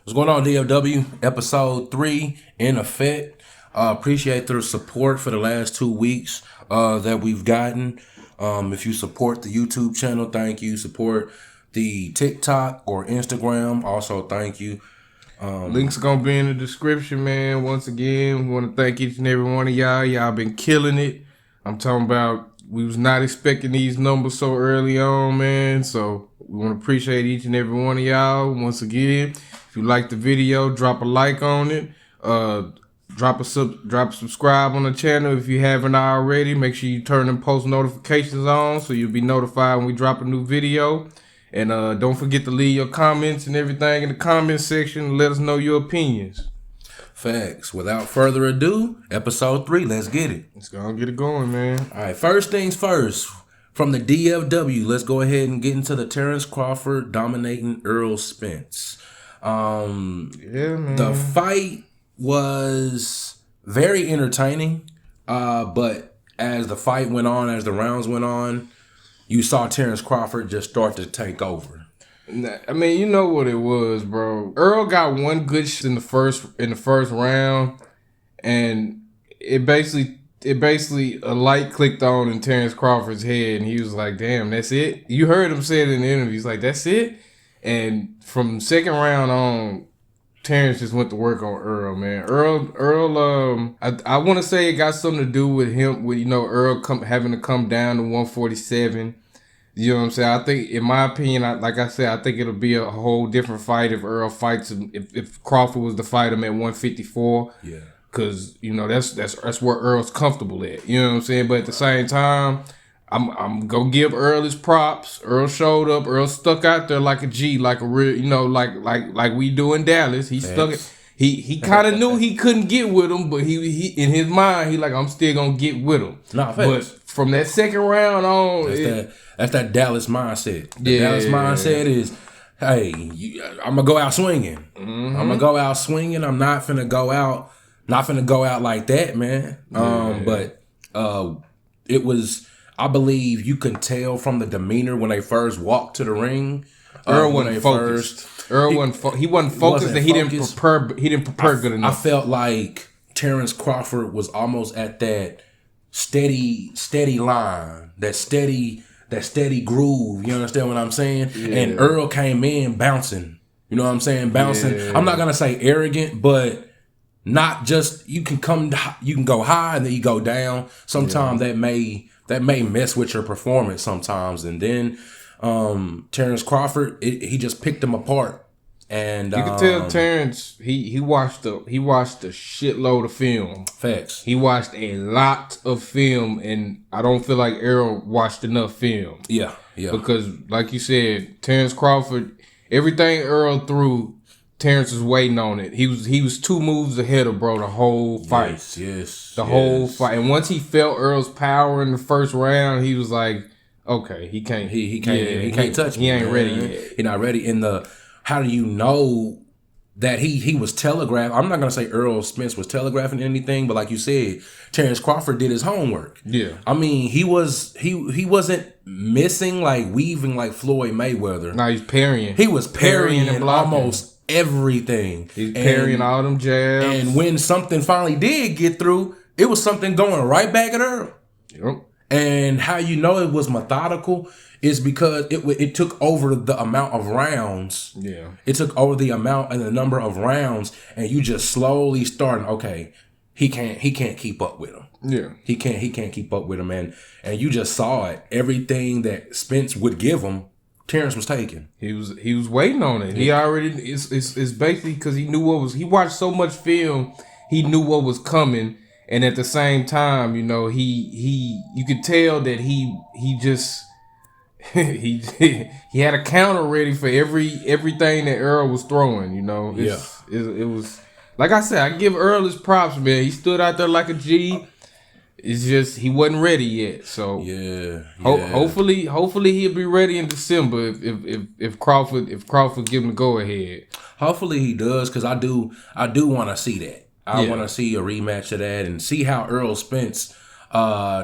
What's going on, DFW? Episode 3 in effect. Appreciate the support for the last 2 weeks that we've gotten. If you support the YouTube channel, thank you. Support the TikTok or Instagram, also thank you. Links gonna be in the description, man. Once again, we want to thank each and every one of y'all. Y'all been killing it. I'm talking about we was not expecting these numbers so early on, man. So we want to appreciate each and every one of y'all. Once again, if you like the video, drop a like on it. Drop a subscribe on the channel if you haven't already. Make sure you turn them post notifications on so you'll be notified when we drop a new video. And don't forget to leave your comments and everything in the comment section. Let us know your opinions. Facts. Without further ado, episode 3. Let's get it. Let's go and get it going, man. All right. First things first. From the DFW, let's go ahead and get into the Terrence Crawford dominating Errol Spence. Yeah, man. The fight was very entertaining, but as the fight went on, as the rounds went on, you saw Terrence Crawford just start to take over. I mean, you know what it was, bro. Errol got one good shot in the first round, and it basically a light clicked on in Terrence Crawford's head, and he was like, "Damn, that's it." You heard him say it in the interview. He's like, "That's it." And from second round on, Terrence just went to work on Errol, man. Errol, I want to say it got something to do with him, with Errol having to come down to 147. You know what I'm saying? I think, in my opinion, like I said, I think it'll be a whole different fight if Errol fights him. If Crawford was to fight him at 154, yeah, because that's where Errol's comfortable at. You know what I'm saying? But at the same time, I'm gonna give Errol his props. Errol showed up. Errol stuck out there like a G, like a real, like we do in Dallas. He stuck it. He kind of knew he couldn't get with him, but he in his mind, he like, I'm still gonna get with him. But from that second round on, that's that Dallas mindset. The Dallas mindset is, hey, I'm gonna go out swinging. Mm-hmm. I'm gonna go out swinging. I'm not finna go out like that, man. But it was. I believe you can tell from the demeanor when they first walked to the ring. Earl wasn't focused. He wasn't focused, and he didn't prepare good enough. I felt like Terrence Crawford was almost at that steady line, that steady groove. You understand what I'm saying? Yeah. And Earl came in bouncing. You know what I'm saying? Bouncing. Yeah. I'm not gonna say arrogant, but not just you can go high and then you go down. Sometimes that may mess with your performance sometimes. And then Terrence Crawford, he just picked him apart. And you can tell Terrence he watched a shitload of film. Facts. He watched a lot of film, and I don't feel like Errol watched enough film. Yeah. Because like you said, Terrence Crawford, everything Errol threw, Terrence was waiting on it. He was 2 moves ahead of the whole fight. Yes. Whole fight. And once he felt Earl's power in the first round, he was like, okay, he can't touch me. He ain't ready yet. He's not ready. How do you know that he was telegraphed? I'm not gonna say Errol Spence was telegraphing anything, but like you said, Terrence Crawford did his homework. Yeah. I mean, he wasn't missing, like weaving like Floyd Mayweather. No, he's parrying. He was parrying almost everything. He's parrying all them jabs. And when something finally did get through, it was something going right back at Errol. Yep. And how you know it was methodical is because it took over the amount of rounds. Yeah. It took over the amount and the number of rounds, and you just slowly starting, okay, he can't keep up with him. Yeah. He can't keep up with him, and you just saw it. Everything that Spence would give him, Terrence was taking. He was waiting on it. Yeah. He already it's basically because he knew he watched so much film, he knew what was coming. And at the same time, you could tell that he just he had a counter ready for everything that Errol was throwing. It was like I said, I give Errol his props, man. He stood out there like a G. It's just he wasn't ready yet. So hopefully he'll be ready in December if Crawford give him the go ahead. Hopefully he does, because I do want to see that. I want to see a rematch of that and see how Errol Spence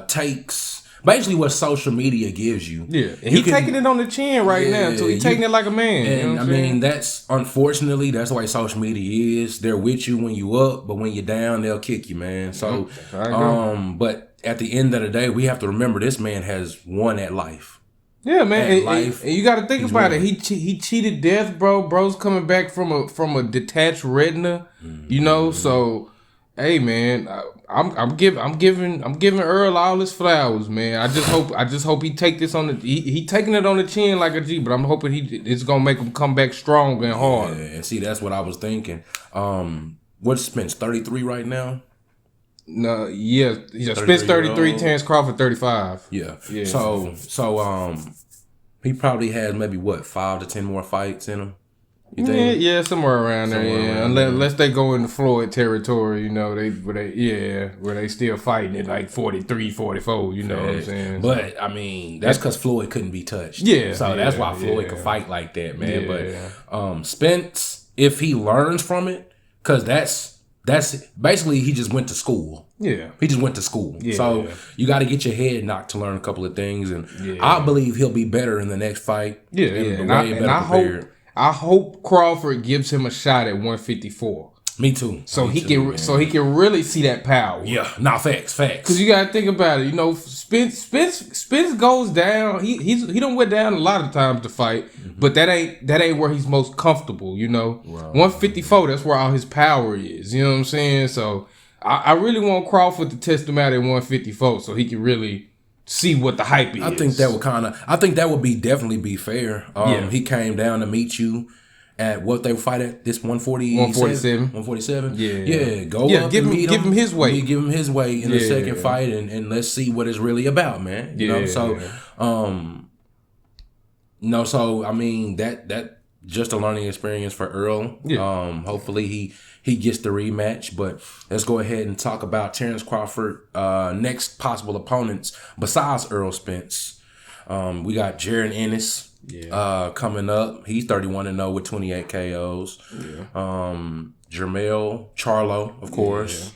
takes basically what social media gives you. Yeah, and he's taking it on the chin right now, so he's taking it like a man. And you know what I mean, that's unfortunately that's the way social media is. They're with you when you up, but when you're down, they'll kick you, man. So, but at the end of the day, we have to remember this man has won at life. Yeah, man, and you got to think about it. He cheated death, bro. Bro's coming back from a detached retina, you know. So, hey, man, I'm giving Errol all his flowers, man. I just hope he take this on the he taking it on the chin like a G, but I'm hoping it's gonna make him come back strong and hard. Yeah, and see, that's what I was thinking. What's Spence 33 right now? No, yeah, Spence 33, Terrence Crawford 35. Yeah. So he probably has maybe 5 to 10 more fights in him. You think? Yeah, somewhere around there. Yeah, unless they go into Floyd territory, you know, where they still fighting at like 43, 44. You know what I'm saying? But I mean, that's because Floyd couldn't be touched. Yeah, so that's why Floyd could fight like that, man. Yeah. But Spence, if he learns from it, because that's basically he just went to school. Yeah. He just went to school. Yeah, so you got to get your head knocked to learn a couple of things. And I believe he'll be better in the next fight. Yeah. And I hope Crawford gives him a shot at 154. Me too. So he can really see that power. Yeah. Nah, facts. Because you got to think about it. You know, Spence goes down. He don't went down a lot of times to fight, but that ain't where he's most comfortable. You know, 154. That's where all his power is. You know what I'm saying? So I really want Crawford to test him out at 154, so he can really see what the hype is. I think that would definitely be fair. He came down to meet you at what they fight at this 147. 147. Go up give him his weight. Give him his weight in the second fight, and let's see what it's really about, man. You know, so so I mean that just a learning experience for Errol. Hopefully he gets the rematch, but let's go ahead and talk about Terrence Crawford next possible opponents besides Errol Spence. We got Jared Ennis coming up. He's 31-0 with 28 KOs. Jermell Charlo, of course.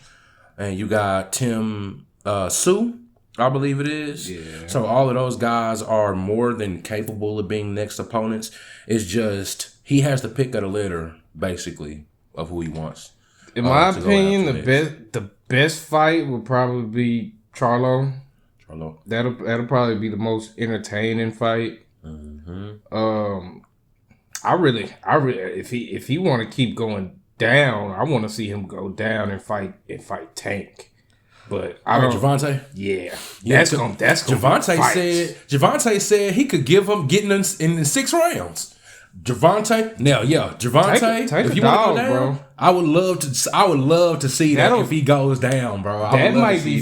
And you got Tim Sue, I believe it is. So all of those guys are more than capable of being next opponents. It's just he has the pick of the litter, basically, of who he wants. In my opinion, the best fight would probably be Charlo. That'll probably be the most entertaining fight. I really, if he want to keep going down, I want to see him go down and fight Tank. But I don't. Javante? Yeah. That's gonna Javante said he could give him getting in the 6 rounds. Javante, if you want to go down, bro. I would love to see that if he goes down, bro. That might be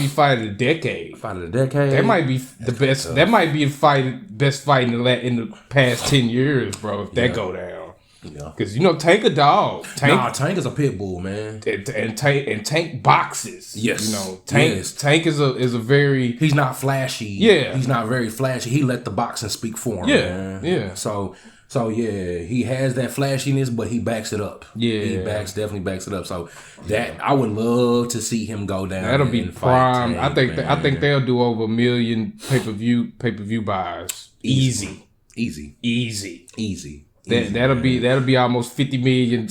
fight of the decade. Fight of the decade. That might be the best. That might be best fight in the past 10 years, bro. If that go down. Yeah, because Tank a dog. Tank is a pit bull, man. And Tank boxes. Yes, Tank is a very. He's not flashy. Yeah, he's not very flashy. He let the boxing speak for him. Yeah, man. So he has that flashiness, but he backs it up. Yeah, he definitely backs it up. So that I would love to see him go down. That'll be prime. Tank, I think they'll do over 1 million pay-per-view buys. Easy. That'll be almost $50 million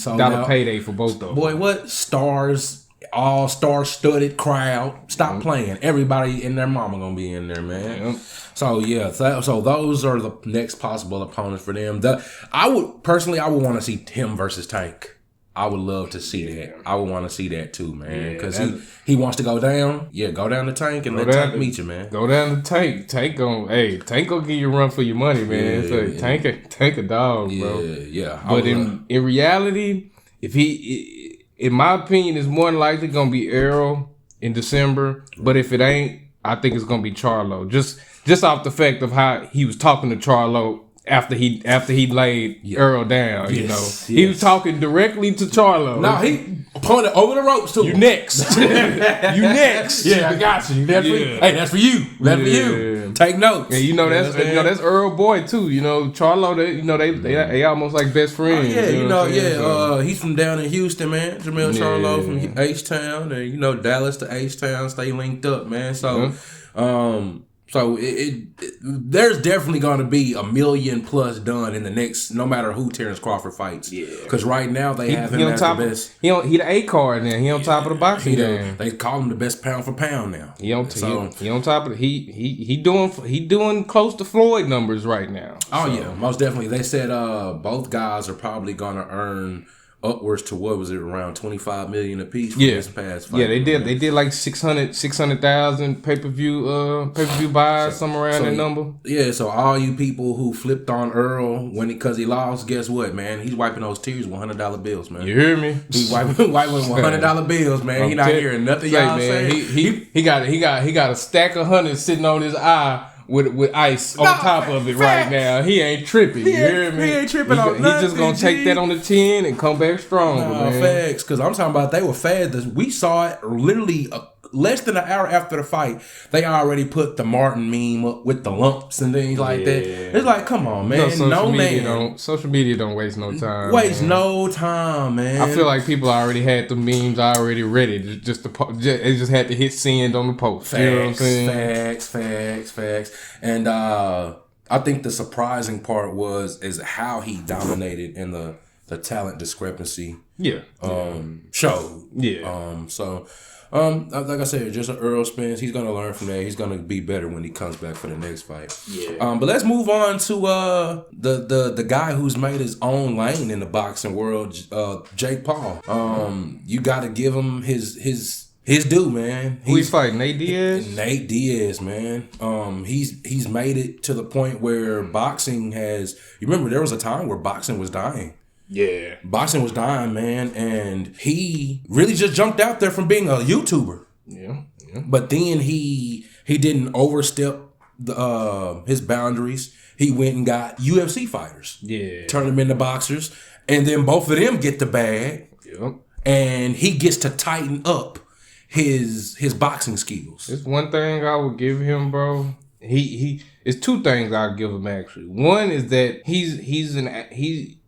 payday for both of them. Boy, what stars, all star-studded crowd. Stop playing. Everybody and their mama gonna be in there, man. Yep. So those are the next possible opponents for them. I would want to see him versus Tank. I would love to see that. I would want to see that too, man. Because he wants to go down. Yeah, go down to Tank and let Tank meet you, man. Go down to Tank. Tank gonna give you a run for your money, man. Tank a dog, bro. Yeah. But in reality, in my opinion, it's more than likely gonna be Errol in December. But if it ain't, I think it's gonna be Charlo. Just off the fact of how he was talking to Charlo After he laid Errol down, Yes. he was talking directly to Charlo. No, he pointed over the ropes to You him. next. You next. Yeah, I got you. That's for you. Hey, that's for you. That's for you. Take notes. And that's Earl boy too. Charlo. They almost like best friends. He's from down in Houston, man. Jamel Charlo from H-Town, and Dallas to H-Town stay linked up, man. So, So there's definitely going to be $1 million plus done in the next, no matter who Terrence Crawford fights. Yeah. Because right now they have him as the best. He the A card now. He on top of the boxing game. They call him the best pound for pound now. He on top of it. He doing close to Floyd numbers right now. Oh yeah, most definitely. They said both guys are probably going to earn upwards to around $25 million apiece for this past fight. Yeah, they did. They did like 600,000 pay-per-view buys, somewhere around that number. Yeah, so all you people who flipped on Errol because he lost, guess what, man? He's wiping those tears with $100 bills, man. You hear me? He's wiping $100 bills, man. He not hearing nothing y'all saying. He got a stack of hundreds sitting on his eye. With ice on top of it right now. He ain't tripping. You hear me? He ain't tripping on nothing. He just gonna take that on the chin and come back stronger, man. Facts. Because I'm talking about they were fast. We saw it literally less than an hour after the fight. They already put the Martin meme up with the lumps and things like that. It's like, come on, man. Social media don't waste no time. No time, man. I feel like people already had the memes already ready. They just had to hit send on the post. Facts, you know what I'm saying? Facts. And I think the surprising part is how he dominated in the talent discrepancy. Showed. Like I said, just an Errol Spence. He's gonna learn from that. He's gonna be better when he comes back for the next fight. But let's move on to the guy who's made his own lane in the boxing world, Jake Paul. You got to give him his due, man. Who he's fighting? Nate Diaz? Nate Diaz, man. He's made it to the point where boxing has. You remember there was a time where boxing was dying. Yeah. Boxing was dying, man, and he really just jumped out there from being a YouTuber. Yeah. But then he didn't overstep his boundaries. He went and got UFC fighters. Yeah. Turned them into boxers, and then both of them get the bag. Yep. And he gets to tighten up his boxing skills. It's one thing I would give him, bro. It's two things I'll give him actually. One is that he's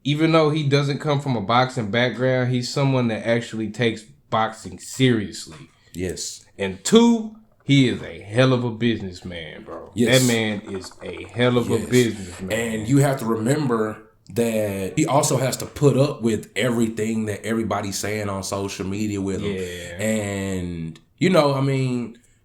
even though he doesn't come from a boxing background, he's someone that actually takes boxing seriously. Yes. And two, he is a hell of a businessman, bro. Yes. That man is a hell of a businessman. And you have to remember that he also has to put up with everything that everybody's saying on social media with him. Yeah. And,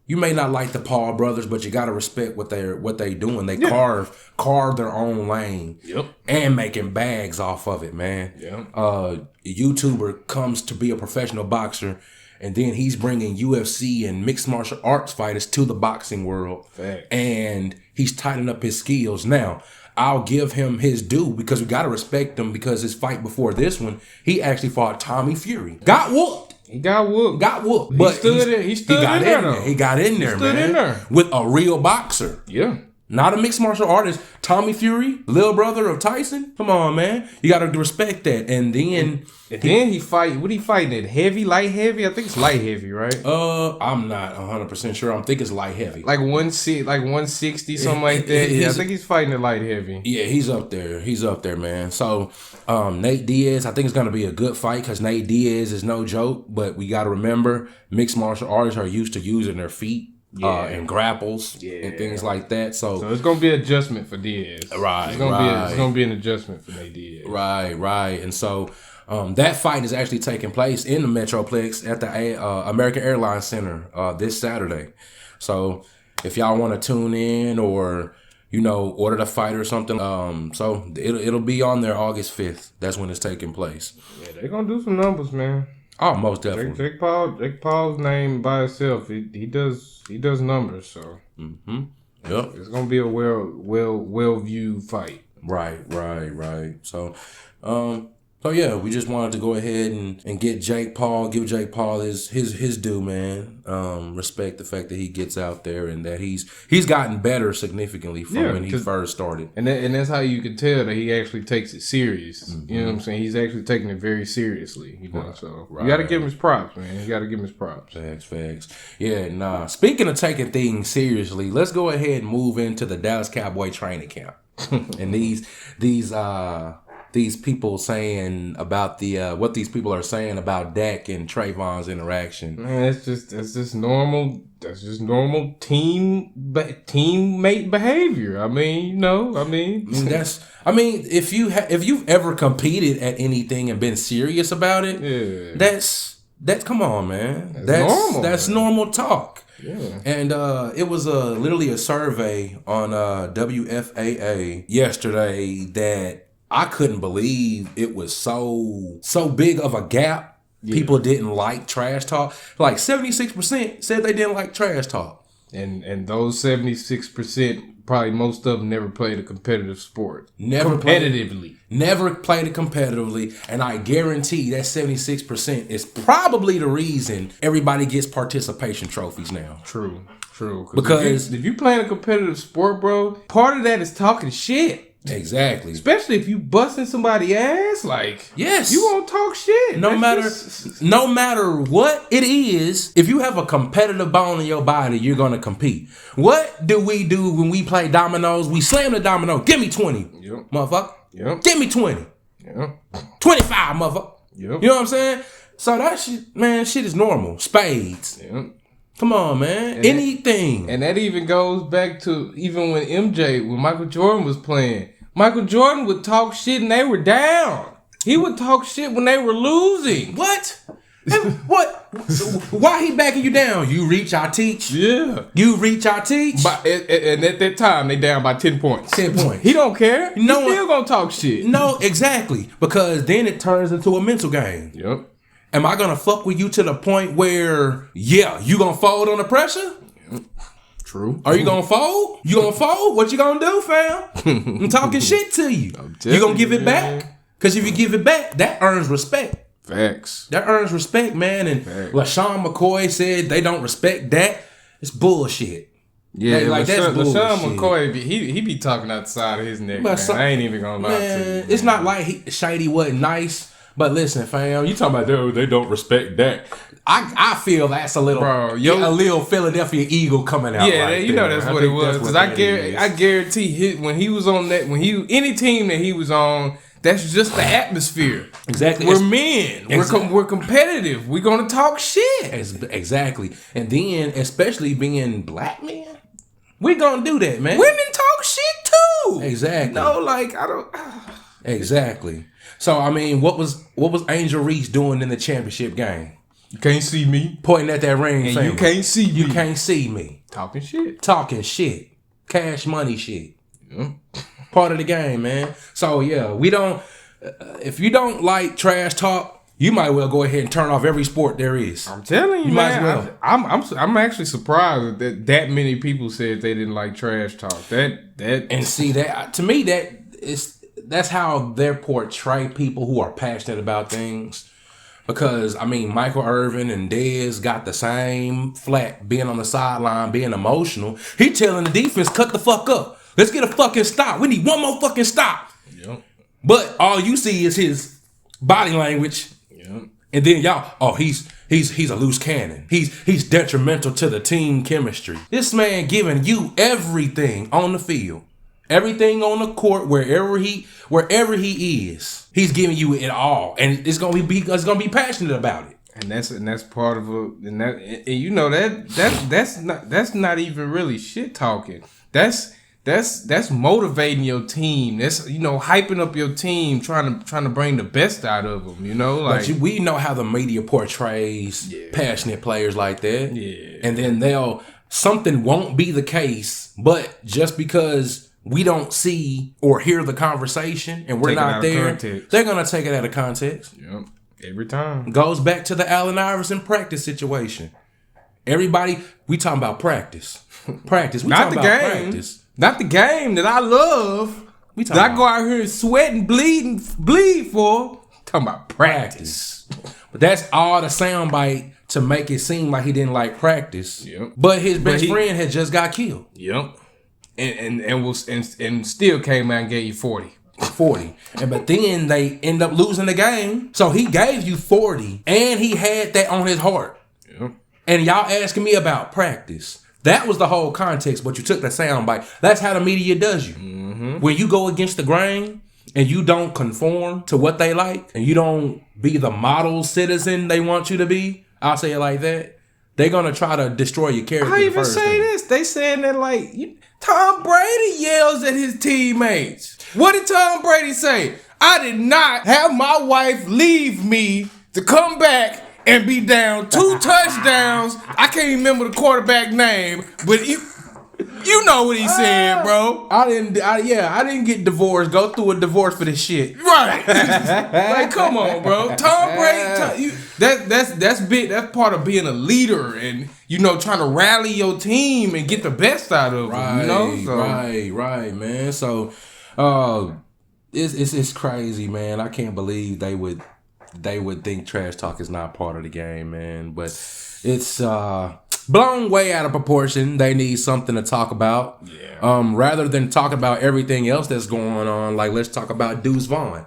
you may not like the Paul brothers, but you got to respect what they doing. They carve their own lane. Yep. And making bags off of it, man. Yep. A YouTuber comes to be a professional boxer, and then he's bringing UFC and mixed martial arts fighters to the boxing world. Fact. And he's tightening up his skills. Now, I'll give him his due because we got to respect him because his fight before this one, he actually fought Tommy Fury. Got whooped. He got whooped. But he got in there with a real boxer. Yeah. Not a mixed martial artist. Tommy Fury, little brother of Tyson. Come on, man. You got to respect that. And then he fight. What he fighting at? Heavy, light heavy? I think it's light heavy, right? I'm not 100% sure. I think it's light heavy. Like 160, something like that. Yeah, I think he's fighting at light heavy. Yeah, he's up there, man. So Nate Diaz, I think it's gonna be a good fight because Nate Diaz is no joke. But we got to remember, mixed martial artists are used to using their feet. And grapples and things like that. So it's gonna be an adjustment for Diaz. Right. It's gonna be an adjustment for Nate Diaz. Right. And so that fight is actually taking place in the Metroplex at the American Airlines Center this Saturday. So if y'all want to tune in or order the fight or something, so it'll be on there August 5th. That's when it's taking place. Yeah, they're gonna do some numbers, man. Oh, most definitely. Jake Paul's name by itself, he does numbers, so Yep. It's gonna be a well viewed fight. Right. So So yeah, we just wanted to go ahead and get Jake Paul, give Jake Paul his due, man. Respect the fact that he gets out there and that he's gotten better significantly from when he first started. And that's how you can tell that he actually takes it serious. Mm-hmm. You know what I'm saying? He's actually taking it very seriously. You know, so you got to give him his props, man. You got to give him his props. Facts. Yeah, nah. Speaking of taking things seriously, let's go ahead and move into the Dallas Cowboy training camp. And these people saying about what these people are saying about Dak and Trayvon's interaction. Man, that's just normal. That's just normal teammate behavior. I mean, if you've ever competed at anything and been serious about it, that's come on, man. That's normal. That's normal talk. Yeah. And it was literally a survey on WFAA yesterday that I couldn't believe it was so big of a gap. Yeah. People didn't like trash talk. Like 76% said they didn't like trash talk. And those 76%, probably most of them never played a competitive sport. Never played it competitively. And I guarantee that 76% is probably the reason everybody gets participation trophies now. True. Because if you playing a competitive sport, bro, part of that is talking shit. Exactly. Especially if you busting somebody's ass, like, yes, you won't talk shit. No matter what it is, if you have a competitive bone in your body, you're gonna compete. What do we do when we play dominoes? We slam the domino. Give me 20, motherfucker. Yep. Give me 20. Yep. 25, motherfucker. Yep. You know what I'm saying? So that shit, man, shit is normal. Spades. Yep. Come on, man. And anything. And that even goes back to even when Michael Jordan was playing. Michael Jordan would talk shit and they were down. He would talk shit when they were losing. What? What? Why he backing you down? You reach, I teach. Yeah. You reach, I teach. And at that time, they down by 10 points. 10 points. He don't care. He's still gonna talk shit. No, exactly. Because then it turns into a mental game. Yep. Am I gonna fuck with you to the point where, you gonna fold on the pressure? Yep. True. Are you gonna fold? You gonna fold? What you gonna do, fam? I'm talking shit to you. You gonna give it back? Because if you give it back, that earns respect. Facts. That earns respect, man. And LaShawn McCoy said they don't respect that. It's bullshit. Yeah, that's bullshit. LaShawn McCoy, he be talking outside of his neck, man. I ain't even gonna lie to you. Man. It's not like Shady wasn't nice. But listen, fam, you talking about they don't respect that. I feel that's a little Philadelphia Eagle coming out. Yeah, you know that's what it was. Because I guarantee when he was on that, any team that he was on, that's just the atmosphere. Exactly. We're men. We're competitive. We're gonna talk shit. Exactly. And then, especially being black men, we're gonna do that, man. Women talk shit too. Exactly. No, like I don't. Exactly. So I mean, what was Angel Reese doing in the championship game? You can't see me pointing at that ring. And you can't see me. You can't see me talking shit. Cash money shit. Yeah. Part of the game, man. So yeah, we don't. If you don't like trash talk, you might well go ahead and turn off every sport there is. I'm telling you, man. Might as well. I'm actually surprised that many people said they didn't like trash talk. And see that to me that's how they portray people who are passionate about things. Because, I mean, Michael Irvin and Diaz got the same flack being on the sideline, being emotional. He telling the defense, cut the fuck up. Let's get a fucking stop. We need one more fucking stop. Yep. But all you see is his body language. Yep. And then y'all, he's a loose cannon. He's detrimental to the team chemistry. This man giving you everything on the field. Everything on the court, wherever he is, he's giving you it all, and it's gonna be passionate about it. And that's part of that's not even really shit talking. That's motivating your team. That's hyping up your team, trying to bring the best out of them. But we know how the media portrays passionate players like that. Yeah, and then something won't be the case, but just because we don't see or hear the conversation and we're not there, they're going to take it out of context. Yep. Every time. Goes back to the Allen Iverson practice situation. Everybody, we talking about practice. Practice. We not talking the about game. Practice. Not the game that I love. That I go out here and sweat and bleed for. Talking about practice. But that's all the soundbite to make it seem like he didn't like practice. Yep. But his best friend had just got killed. Yep. And still came out and gave you 40. 40. But then they end up losing the game. So he gave you 40 and he had that on his heart. Yep. And y'all asking me about practice. That was the whole context, but you took the soundbite. That's how the media does you. Mm-hmm. When you go against the grain and you don't conform to what they like and you don't be the model citizen they want you to be, I'll say it like that, they're going to try to destroy your character. I even say this. They saying that like Tom Brady yells at his teammates. What did Tom Brady say? I did not have my wife leave me to come back and be down 2 touchdowns. I can't even remember the quarterback name, but you know what he said, bro. I didn't get divorced. Go through a divorce for this shit. Right. Like, come on, bro. Tom Brady, that's big. That's part of being a leader and, trying to rally your team and get the best out of them, So. Right, man. So, it's crazy, man. I can't believe they would think trash talk is not part of the game, man. But it's blown way out of proportion. They need something to talk about. Yeah. Rather than talk about everything else that's going on, like let's talk about Deuce Vaughn.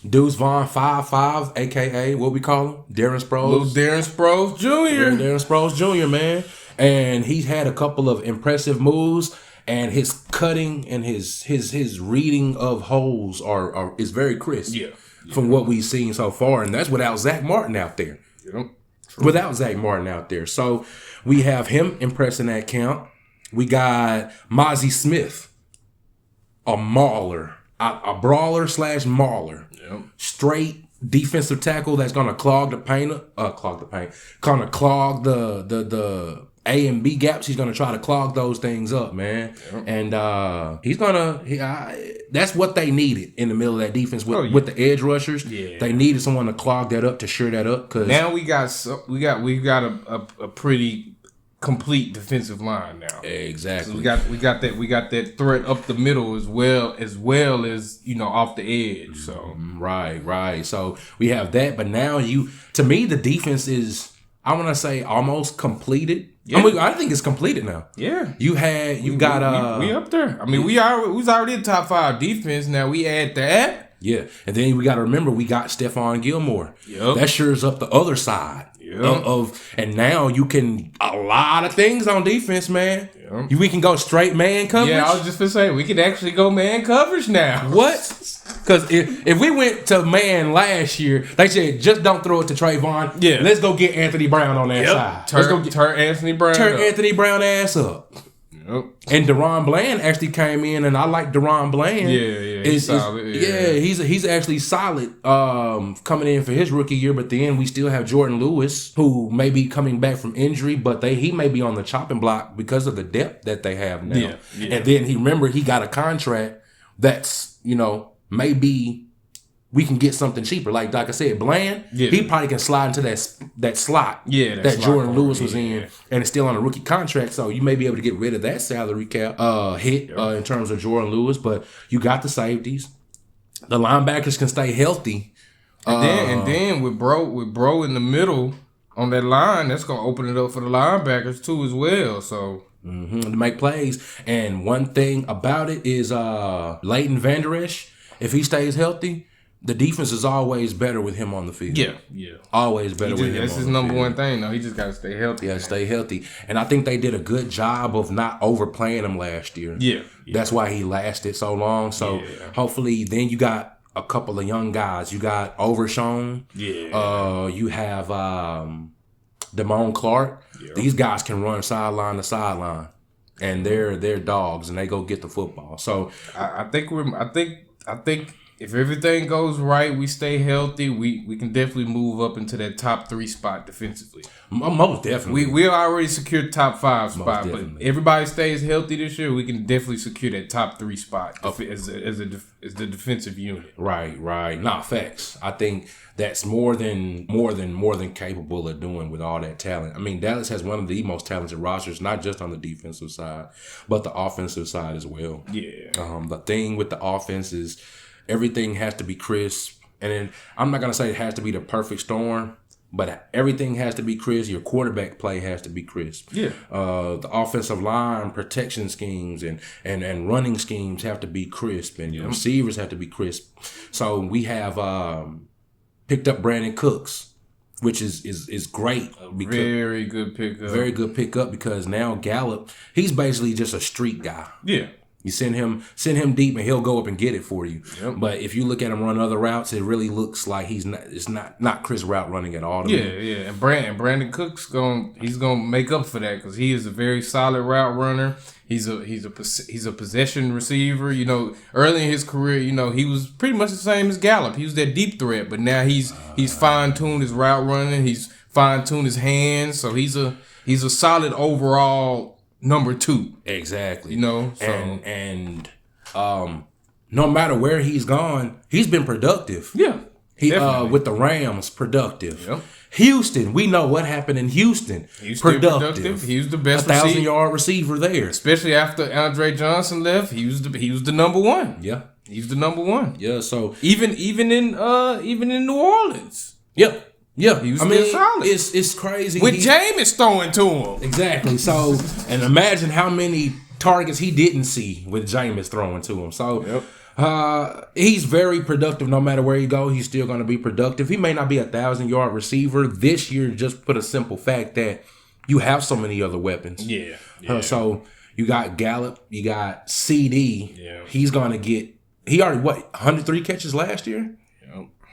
Deuce Vaughn, 5'5", a.k.a. what we call him? Darren Sproles. Little Darren Sproles Jr. Darren Sproles Jr., man. And he's had a couple of impressive moves. And his cutting and his reading of holes is very crisp. Yeah. From what we've seen so far. And that's without Zach Martin out there. Yep. Without Zach Martin out there. So we have him impressing that count. We got Mozzie Smith, a mauler, a brawler / mauler. Yep. Straight defensive tackle that's gonna clog the paint. Gonna clog the A and B gaps. He's gonna try to clog those things up, man. Yep. And that's what they needed in the middle of that defense with the edge rushers. Yeah. They needed someone to clog that up, to shore that up. Cause now we got a pretty complete defensive line now. Exactly. So we got that threat up the middle as well as off the edge. So right. So we have that, but now to me the defense is, I want to say, almost completed. Yeah. I mean, I think it's completed now. Yeah. We up there. I mean, we was already a top 5 defense. Now we add that. Yeah. And then we got to remember we got Stephon Gilmore. Yep. That shores up the other side. Yep. And now you can a lot of things on defense, man. Yep. We can go straight man coverage. Yeah, I was just gonna say we can actually go man coverage now. What? Because if we went to man last year, they said just don't throw it to Trayvon. Yeah, let's go get Anthony Brown on that side. Turn Anthony Brown. Anthony Brown ass up. Yep. And Deron Bland actually came in, and I like Deron Bland. Yeah, he's solid. He's actually solid coming in for his rookie year. But then we still have Jordan Lewis, who may be coming back from injury, but he may be on the chopping block because of the depth that they have now. Yeah. And then he got a contract that's maybe we can get something cheaper. Like I said, Bland, he probably can slide into that slot that Jordan Lewis was in, and it's still on a rookie contract. So you may be able to get rid of that salary cap hit in terms of Jordan Lewis. But you got the safeties. The linebackers can stay healthy. And then with bro in the middle on that line, that's gonna open it up for the linebackers too as well. So. To make plays. And one thing about it is Leighton Vander Esch, if he stays healthy, the defense is always better with him on the field. Yeah. Always better with him. That's his number one thing, though. He just got to stay healthy. Yeah, stay healthy. And I think they did a good job of not overplaying him last year. Yeah. That's why he lasted so long. So hopefully then you got a couple of young guys. You got Overshown. Yeah. You have Damone Clark. Yeah. These guys can run sideline to sideline. And they're dogs and they go get the football. So I think if everything goes right, we stay healthy, we can definitely move up into that top 3 spot defensively. Most definitely. We already secured top 5 spot, but everybody stays healthy this year, we can definitely secure that top 3 spot as the defensive unit. Right. Nah, facts. I think that's more than capable of doing with all that talent. I mean, Dallas has one of the most talented rosters, not just on the defensive side, but the offensive side as well. Yeah. The thing with the offense is everything has to be crisp. And then I'm not gonna say it has to be the perfect storm, but everything has to be crisp. Your quarterback play has to be crisp. Yeah. The offensive line protection schemes and running schemes have to be crisp, and your receivers have to be crisp. So we have picked up Brandon Cooks, which is great. Very good pickup. Very good pickup because now Gallup, he's basically just a street guy. Yeah. You send him deep and he'll go up and get it for you. Yep. But if you look at him run other routes, it really looks like it's not crisp route running at all. Yeah. And Brandon Cook's gonna make up for that because he is a very solid route runner. He's a possession receiver. You know, early in his career, you know, he was pretty much the same as Gallup. He was that deep threat, but now he's fine tuned his route running. He's fine tuned his hands. So he's a solid overall number 2. Exactly. You know, so. and no matter where he's gone, he's been productive. Yeah. He with the Rams, productive. Yep. Houston, we know what happened in Houston. Productive. He was the best 1,000-yard receiver there, especially after Andre Johnson left. He was the number 1. Yeah, he was the number 1. Yeah, so even in New Orleans. Yep. Yeah, he was solid. It's crazy. With Jameis throwing to him. Exactly. So, and imagine how many targets he didn't see with Jameis throwing to him. So, he's very productive no matter where you go. He's still going to be productive. He may not be 1,000-yard receiver this year, just for the simple fact that you have so many other weapons. Yeah. So, you got Gallup, you got CD. Yeah. He already 103 catches last year?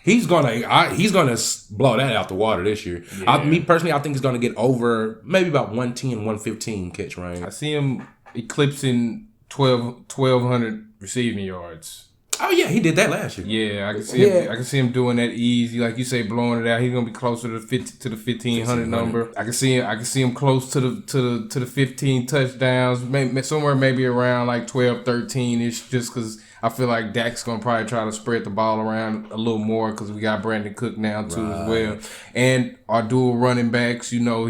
He's gonna blow that out the water this year. Yeah. Me personally, I think he's gonna get over maybe about 110, 115 catch range. I see him eclipsing 1,200 receiving yards. Oh yeah, he did that last year. Yeah, I can see him doing that easy, like you say, blowing it out. He's gonna be closer to the 1,500 number. I can see him close to the 15 touchdowns, maybe around like 12, 13 ish, just because. I feel like Dak's going to probably try to spread the ball around a little more because we got Brandon Cook now too as well. And our dual running backs, you know,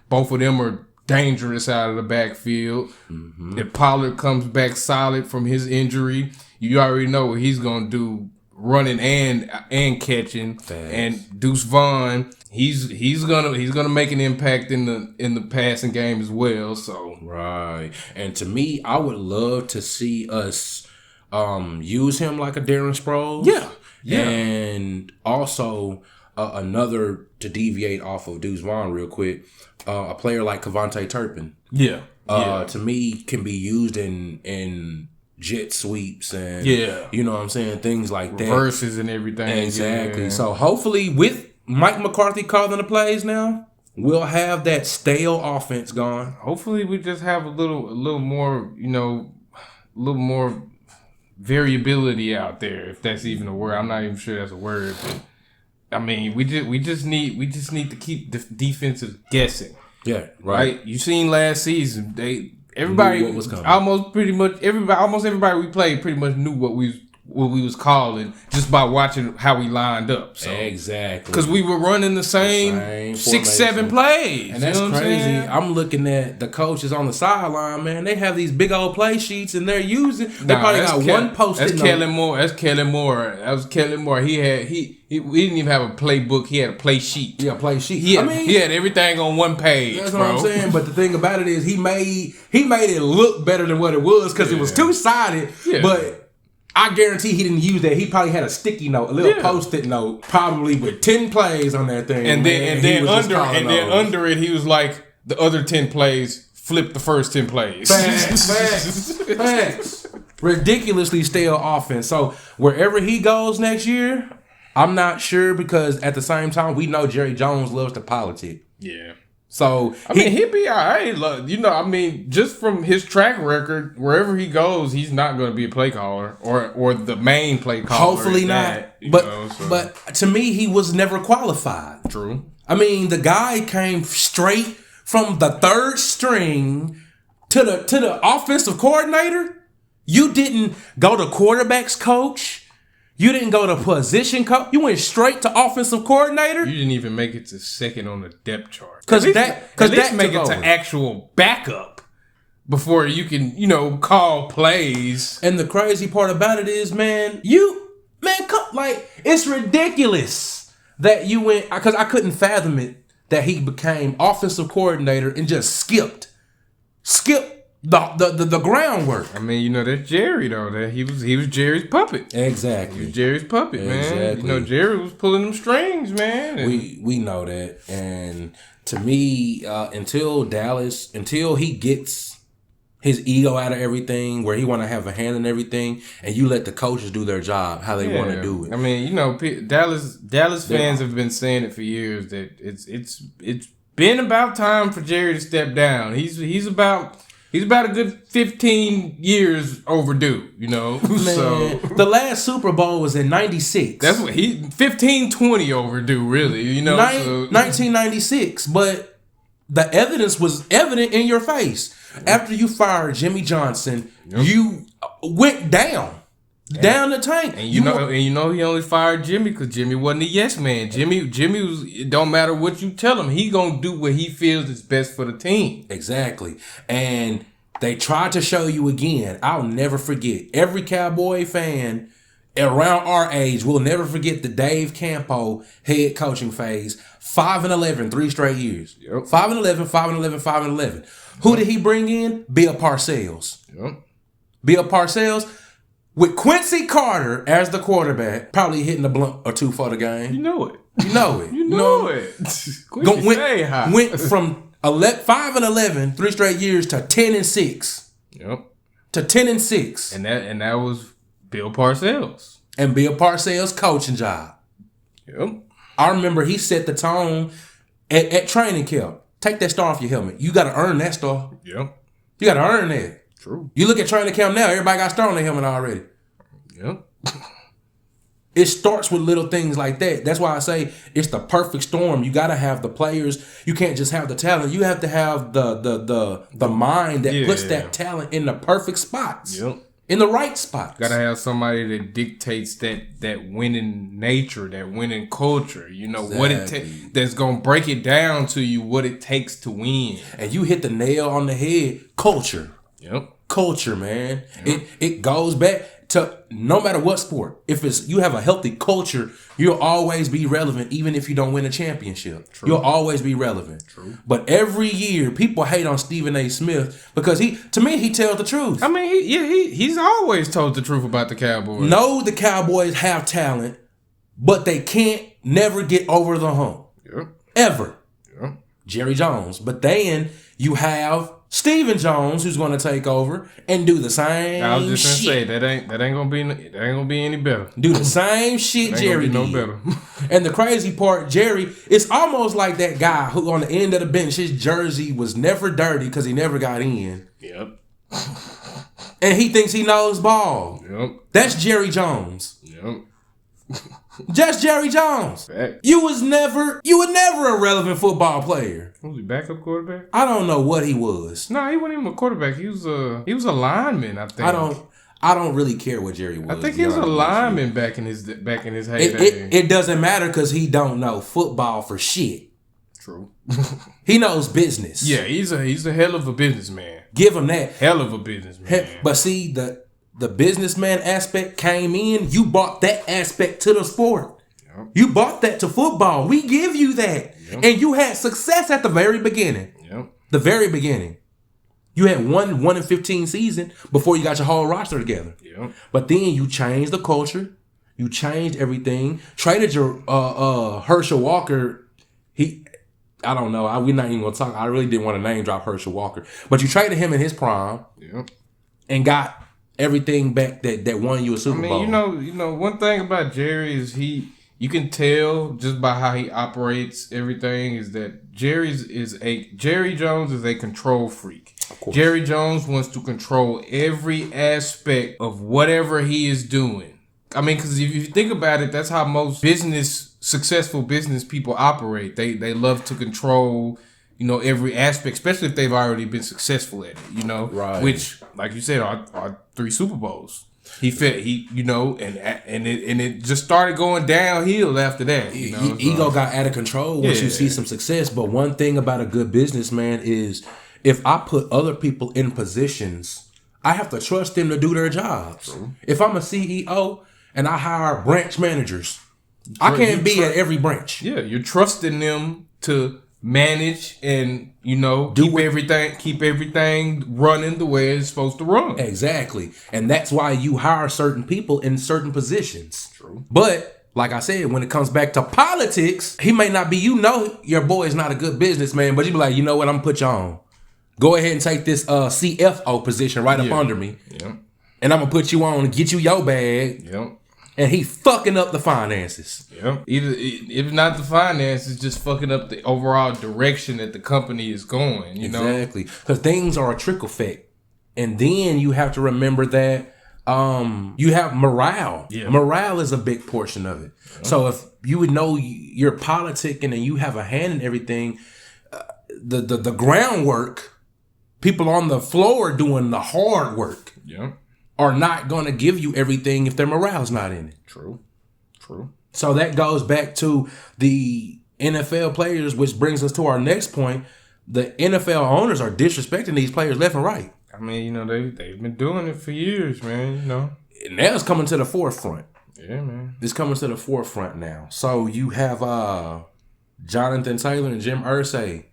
both of them are dangerous out of the backfield. Mm-hmm. If Pollard comes back solid from his injury, you already know what he's going to do running and catching. Thanks. And Deuce Vaughn, he's gonna make an impact in the passing game as well. So right. And to me, I would love to see us use him like a Darren Sproles. Yeah. And also another, to deviate off of Deuce Vaughn real quick, a player like Kevontae Turpin. Yeah. To me, can be used in jet sweeps and you know what I'm saying, things like that. Reverses and everything. Exactly. Yeah. So hopefully with Mike McCarthy calling the plays now, we'll have that stale offense gone. Hopefully we just have a little more, you know, a little more variability out there, if that's even a word. I'm not even sure that's a word, but I mean, we just need to keep the defenses guessing. Yeah, right. You seen last season, everybody knew what was coming. Almost everybody we played pretty much knew what we was calling just by watching how we lined up. So exactly, because we were running the same 6-7 plays, and that's crazy. I'm looking at the coaches on the sideline, man. They have these big old play sheets, and they're using. They probably got one post. That's Kellen Moore. That was Kellen Moore. He didn't even have a playbook. He had a play sheet. Yeah, play sheet. He had everything on one page. That's what I'm saying. But the thing about it is, he made it look better than what it was because it was two-sided. Yeah. But I guarantee he didn't use that. He probably had a sticky note, a little Post-it note, probably with 10 plays on that thing. And then under it, he was like, the other 10 plays, flip the first 10 plays. Facts. Ridiculously stale offense. So wherever he goes next year, I'm not sure, because at the same time, we know Jerry Jones loves to politic. Yeah. So he'd be all right. You know, I mean, just from his track record, wherever he goes, he's not going to be a play caller or the main play caller. Hopefully not. But to me, he was never qualified. True. I mean, the guy came straight from the third string to the offensive coordinator. You didn't go to quarterbacks coach. You didn't go to position coach. You went straight to offensive coordinator. You didn't even make it to second on the depth chart. Because that make it to actual backup before you can, call plays. And the crazy part about it is, man, Like, it's ridiculous that you went, because I couldn't fathom it, that he became offensive coordinator and just skipped the groundwork. I mean, that's Jerry though. That he was Jerry's puppet. Exactly. He was Jerry's puppet, Exactly. man. Jerry was pulling them strings, man. We know that. And to me, until he gets his ego out of everything, where he want to have a hand in everything, and you let the coaches do their job how they want to do it. I mean, Dallas fans have been saying it for years that it's been about time for Jerry to step down. He's about a good 15 years overdue, Man, so the last Super Bowl was in 96. That's what 20 overdue, really, 1996, but the evidence was evident in your face. After you fired Jimmy Johnson, you went down the tank. And he only fired Jimmy because Jimmy wasn't a yes man. Jimmy was, it don't matter what you tell him, he gonna do what he feels is best for the team. Exactly. And they tried to show you again. I'll never forget. Every Cowboy fan around our age will never forget the Dave Campo head coaching phase. 5-11, 3 straight years. Yep. 5-11, 5-11, 5-11. Who did he bring in? Bill Parcells. Yep. Bill Parcells with Quincy Carter as the quarterback, probably hitting a blunt or two for the game. You know it. You know it. Went from 5-11, 3 straight years to 10-6. Yep. To 10-6. And that was Bill Parcells. And Bill Parcells' coaching job. Yep. I remember he set the tone at training camp. Take that star off your helmet. You got to earn that star. Yep. You got to earn that. True. You look at training camp now, everybody got a star on their helmet already. Yep. It starts with little things like that. That's why I say it's the perfect storm. You got to have the players. You can't just have the talent. You have to have the mind that puts that talent in the perfect spots. Yep. In the right spots. Gotta have somebody that dictates that winning nature, that winning culture. Exactly. What it that's gonna break it down to you what it takes to win. And you hit the nail on the head. Culture. Yep. Culture, man. Yep. It goes back to no matter what sport. If you have a healthy culture, you'll always be relevant, even if you don't win a championship. True. You'll always be relevant. True. But every year, people hate on Stephen A. Smith because to me, he tells the truth. I mean, he's always told the truth about the Cowboys. No, the Cowboys have talent, but they can't never get over the hump. Yep. Ever. Yep. Jerry Jones. But then you have Stephen Jones, who's going to take over and do the same. I was just gonna say that ain't gonna be any better. Do the same shit Jerry did. No better. And the crazy part, Jerry, it's almost like that guy who on the end of the bench, his jersey was never dirty because he never got in. Yep. And he thinks he knows ball. Yep. That's Jerry Jones. Yep. Just Jerry Jones. Fact. You were never a relevant football player. Was he backup quarterback? I don't know what he was. No, he wasn't even a quarterback. He was a lineman, I think. I don't really care what Jerry was. I think he was a lineman back in his heyday. It doesn't matter because he don't know football for shit. True. He knows business. Yeah, he's a hell of a businessman. Give him that. Hell of a businessman. But see, the businessman aspect came in. You brought that aspect to the sport. Yep. You brought that to football. We give you that. Yep. And you had success at the very beginning. Yep. The very beginning. You had 1-15 season before you got your whole roster together. Yep. But then you changed the culture. You changed everything. Traded your Herschel Walker. I don't know. We're not even going to talk. I really didn't want to name drop Herschel Walker. But you traded him in his prime. Yep. And got everything back that won you a Super Bowl. You know, one thing about Jerry is you can tell just by how he operates everything is that Jerry Jones is a control freak. Of course. Jerry Jones wants to control every aspect of whatever he is doing. I mean, because if you think about it, that's how most successful business people operate. They love to control, every aspect, especially if they've already been successful at it, Right. Which, like you said, are 3 Super Bowls. And it just started going downhill after that. Ego got out of control once you see some success. But one thing about a good businessman is if I put other people in positions, I have to trust them to do their jobs. True. If I'm a CEO and I hire branch managers. I can't be at every branch. Yeah, you're trusting them to manage and, keep everything running the way it's supposed to run. Exactly. And that's why you hire certain people in certain positions. True. But like I said, when it comes back to politics, he may not be, your boy is not a good businessman, but you be like, you know what, I'm gonna put you on. Go ahead and take this CFO position right up under me. Yep. And I'm gonna put you on and get you your bag. Yep. And he fucking up the finances. Yep. Either if not the finances, just fucking up the overall direction that the company is going. You know exactly, because things are a trickle effect, and then you have to remember that you have morale. Yeah. Morale is a big portion of it. Yeah. So if you would know you're politicking and you have a hand in everything, the groundwork, people on the floor doing the hard work. Yeah. Are not going to give you everything if their morale's not in it. True. So that goes back to the NFL players, which brings us to our next point. The NFL owners are disrespecting these players left and right. I mean, they've been doing it for years, man, Now it's coming to the forefront. Yeah, man. It's coming to the forefront now. So you have Jonathan Taylor and Jim Irsay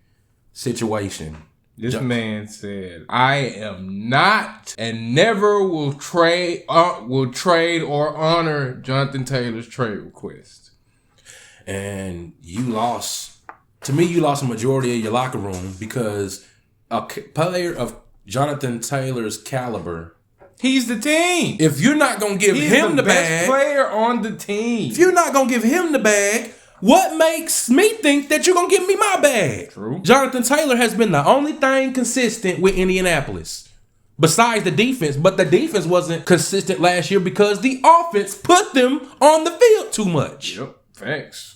situation. This man said, "I am not and never will trade or honor Jonathan Taylor's trade request." And you lost a majority of your locker room because a player of Jonathan Taylor's caliber, he's the team. If you're not gonna give him the bag, best player on the team. If you're not gonna give him the bag, what makes me think that you're going to give me my bag? True. Jonathan Taylor has been the only thing consistent with Indianapolis besides the defense. But the defense wasn't consistent last year because the offense put them on the field too much. Yep. Facts.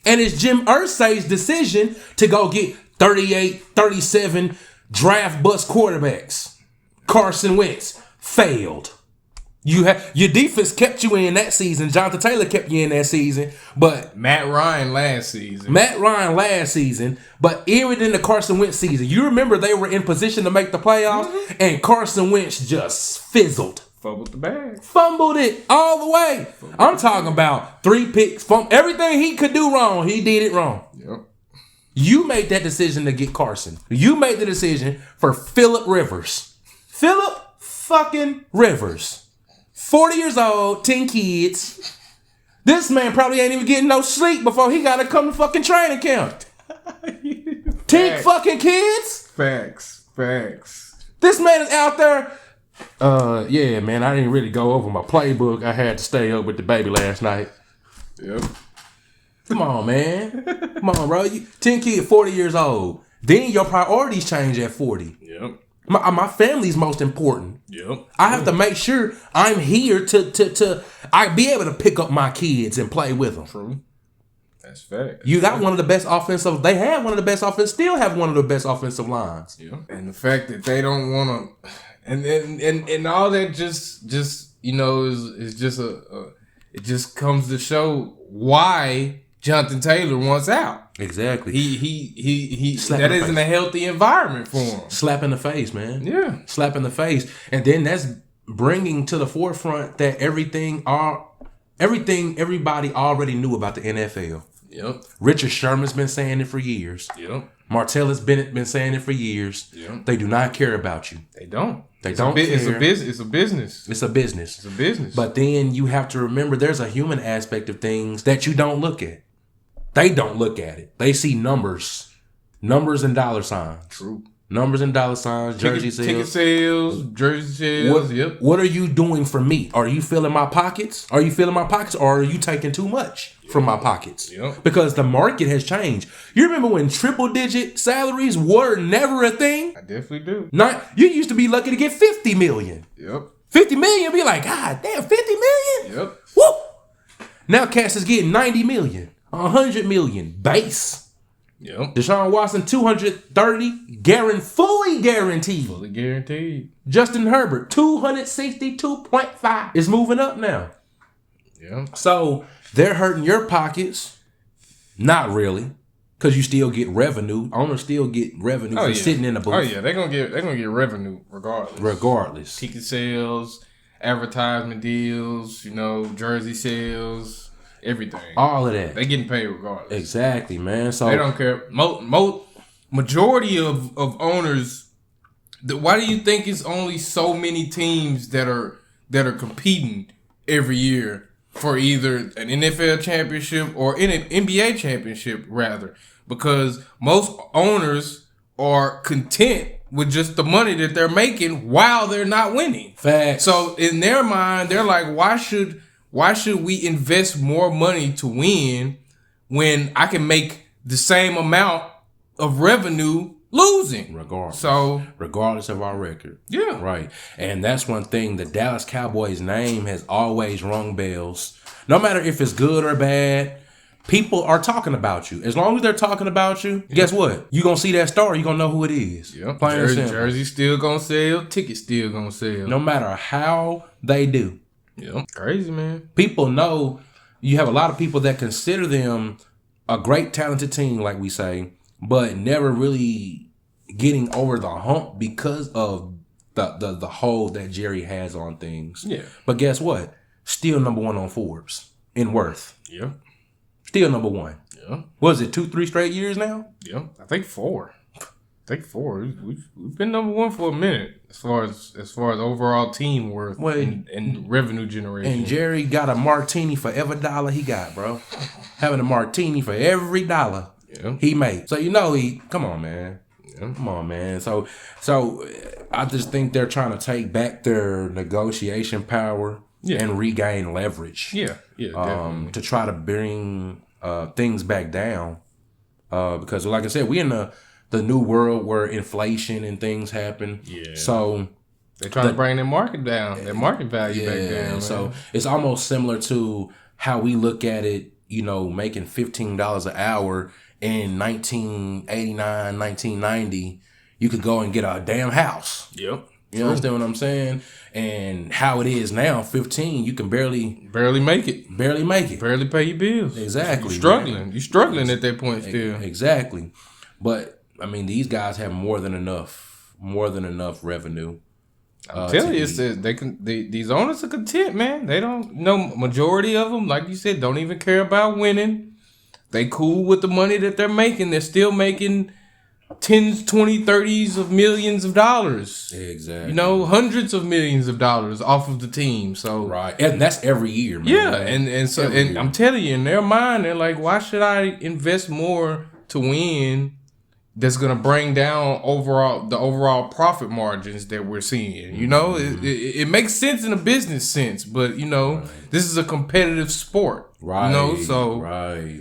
And it's Jim Irsay's decision to go get 38, 37 draft bust quarterbacks. Carson Wentz failed. Your defense kept you in that season. Jonathan Taylor kept you in that season. But Matt Ryan last season. But even in the Carson Wentz season, you remember they were in position to make the playoffs, and Carson Wentz just fizzled. Fumbled the bag. Fumbled it all the way. I'm talking about 3 picks. Everything he could do wrong, he did it wrong. Yep. You made that decision to get Carson. You made the decision for Phillip Rivers. Phillip fucking Rivers. 40 years old, 10 kids. This man probably ain't even getting no sleep before he got to come to fucking training camp. 10 fucking kids? Facts. This man is out there. Yeah, man, I didn't really go over my playbook. I had to stay up with the baby last night. Yep. Come on, man. Come on, bro. 10 kids, 40 years old. Then your priorities change at 40. Yep. My family's most important. Yep. I have to make sure I'm here to I be able to pick up my kids and play with them. True. That's fact. You got one of the best offensive. They have one of the best offense. Still have one of the best offensive lines. Yeah. And the fact that they don't want to, and all that just is just it just comes to show why Jonathan Taylor wants out. Exactly. He that isn't a healthy environment for him. Slap in the face, man. Yeah. Slap in the face. And then that's bringing to the forefront that everything everybody already knew about the NFL. Yep. Richard Sherman's been saying it for years. Yep. Martellus Bennett been saying it for years. Yep. They do not care about you. They don't. It's a business. But then you have to remember there's a human aspect of things that you don't look at. They don't look at it. They see numbers and dollar signs. True. Numbers and dollar signs, jersey sales. Ticket sales, jersey sales, yep. What are you doing for me? Are you filling my pockets? Or are you taking too much from my pockets? Yep. Because the market has changed. You remember when triple-digit salaries were never a thing? I definitely do. You used to be lucky to get $50 million. Yep. $50 million, be like, God damn, $50 million? Yep. Whoop! Now Cass is getting $90 million, $100 million base. Yep. Deshaun Watson, $230, fully guaranteed. Fully guaranteed. Justin Herbert, $262.5 is moving up now. Yeah. So they're hurting your pockets. Not really, because you still get revenue. Owners still get revenue for sitting in the booth. Oh yeah, they're gonna get revenue regardless. Regardless. Ticket sales, advertisement deals, jersey sales, everything. All of that. They getting paid regardless. Exactly, man. So they don't care. Majority of owners. Why do you think it's only so many teams that are competing every year for either an NFL championship or an NBA championship, rather? Because most owners are content with just the money that they're making while they're not winning. Facts. So in their mind, they're like, why should we invest more money to win when I can make the same amount of revenue losing? Regardless of our record. Yeah. Right. And that's one thing. The Dallas Cowboys name has always rung bells. No matter if it's good or bad, people are talking about you. As long as they're talking about you, guess what? You're going to see that star. You're going to know who it is. Yep. Jersey still going to sell. Tickets still going to sell. No matter how they do. Yep. Crazy, man. People know. You have a lot of people that consider them a great, talented team, like we say, but never really getting over the hump because of the hold that Jerry has on things. Yeah. But guess what? Still number one on Forbes in worth. Yeah. Still number one. Yeah. Was it 2-3 straight years now? Yeah. I think 4. We've been number one for a minute as far as overall team worth and revenue generation. And Jerry got a martini for every dollar he got, bro. Having a martini for every dollar he made. So come on, man. Yeah. Come on, man. So I just think they're trying to take back their negotiation power and regain leverage. Yeah, definitely. To try to bring things back down. Because like I said, we in the new world where inflation and things happen. Yeah. So they're trying to bring their market down, their market value back down. Man. So it's almost similar to how we look at it, making $15 an hour in 1989, 1990. You could go and get a damn house. Yep. You understand what I'm saying? And how it is now, 15, you can barely make it. Barely make it. Barely pay your bills. Exactly. You're struggling at that point still. Exactly. But I mean, these guys have more than enough revenue. I'm telling you, these owners are content, man. They don't majority of them, like you said, don't even care about winning. They cool with the money that they're making. They're still making 10s, 20, 30s of millions of dollars. Exactly. Hundreds of millions of dollars off of the team. So right, and that's every year, man. Yeah, and I'm telling you, in their mind, they're like, why should I invest more to win? That's gonna bring down the overall profit margins that we're seeing. It makes sense in a business sense, but this is a competitive sport. Right.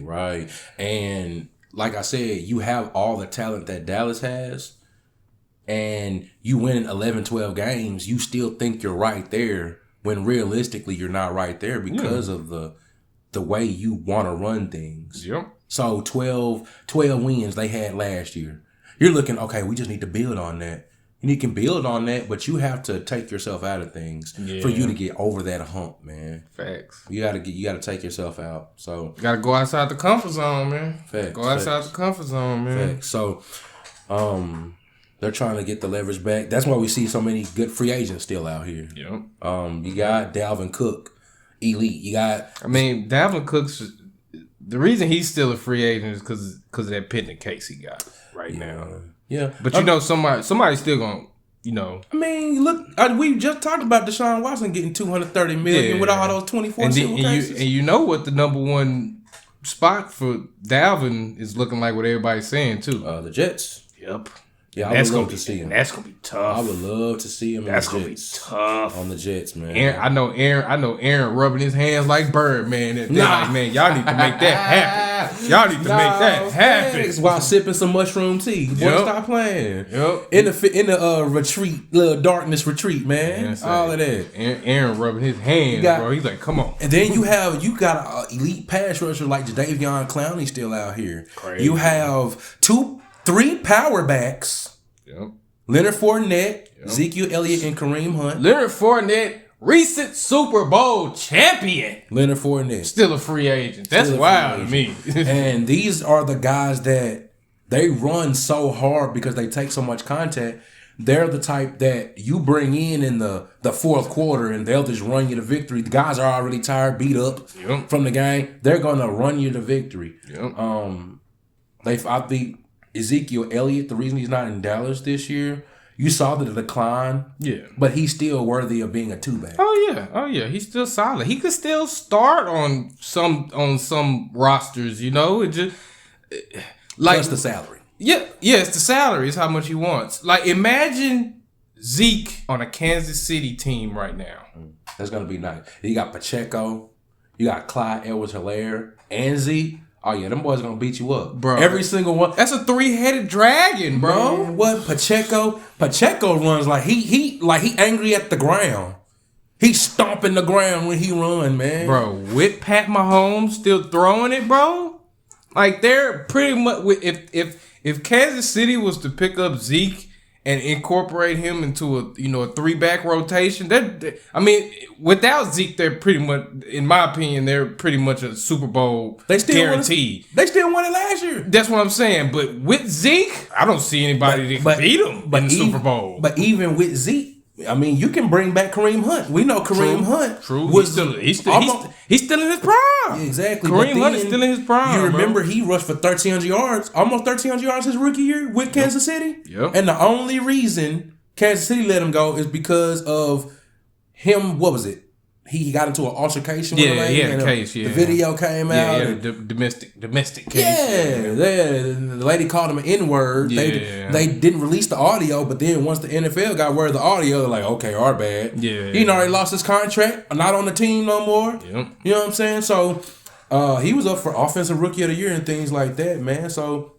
Right. And like I said, you have all the talent that Dallas has, and you win 11, 12 games, you still think you're right there when realistically you're not right there because of the way you want to run things. Yep. So 12 wins they had last year. You're looking, okay, we just need to build on that. And you can build on that, but you have to take yourself out of things for you to get over that hump, man. Facts. You gotta take yourself out. So you gotta go outside the comfort zone, man. Facts. Go outside the comfort zone, man. Facts. So they're trying to get the leverage back. That's why we see so many good free agents still out here. Yep. You got Dalvin Cook, elite. You got Dalvin Cook's the reason he's still a free agent is because of that pending case he got right now. Yeah. But somebody's still gonna, look, we just talked about Deshaun Watson getting $230 million with all those 24 civil cases. And you know what the number one spot for Dalvin is looking like, what everybody's saying too. The Jets. Yep. Yeah, I would love to see him. That's gonna be tough. I would love to see him. That's gonna be tough on the Jets, man. I know Aaron rubbing his hands like Birdman. Like, man, y'all need to make that happen. Y'all need to make that happen. While sipping some mushroom tea. Boy, stop playing. Yep. In the retreat, little darkness retreat, man. All of that. Aaron rubbing his hands, bro. He's like, come on. And then you got an elite pass rusher like Jadeveon Clowney still out here. Crazy. You have 3 power backs. Yep. Leonard Fournette, Ezekiel Elliott, and Kareem Hunt. Leonard Fournette, recent Super Bowl champion. Leonard Fournette. Still a free agent. That's wild to me. And these are the guys that they run so hard because they take so much contact. they're the type that you bring in the fourth quarter and they'll just run you to victory. The guys are already tired, beat up from the game. They're gonna run you to victory. I think Ezekiel Elliott, the reason he's not in Dallas this year, you saw the decline. Yeah. But he's still worthy of being a 2-back. Oh yeah. He's still solid. He could still start on some rosters, you know. It just like plus the salary. Yeah, it's the salary is how much he wants. Like, imagine Zeke on a Kansas City team right now. That's gonna be nice. You got Pacheco, you got Clyde Edwards-Helaire, and Zeke. Oh yeah, them boys gonna beat you up, bro. Every single one. That's a 3-headed dragon, bro. Man, what Pacheco runs like he angry at the ground. He's stomping the ground when he run, man. Bro, with Pat Mahomes still throwing it, bro. Like, they're pretty much if Kansas City was to pick up Zeke and incorporate him into a 3-back rotation, without Zeke, they're pretty much, in my opinion, they're pretty much a Super Bowl guarantee. They still won it last year. That's what I'm saying. But with Zeke, I don't see anybody that can beat him in the Super Bowl. But even with Zeke, you can bring back Kareem Hunt. We know Kareem Hunt. True. He's still in his prime. Exactly. Kareem Hunt is still in his prime. You remember he rushed for 1,300 yards, almost 1,300 yards his rookie year with Kansas City? Yep. And the only reason Kansas City let him go is because of him, what was it? He got into an altercation with a lady. Yeah, the case, The video came out. Yeah, the domestic case. Yeah, the lady called him an N-word. Yeah. They didn't release the audio, but then once the NFL got word of the audio, they're like, okay, our bad. Yeah. He already lost his contract, not on the team no more. Yep. You know what I'm saying? So he was up for Offensive Rookie of the Year and things like that, man. So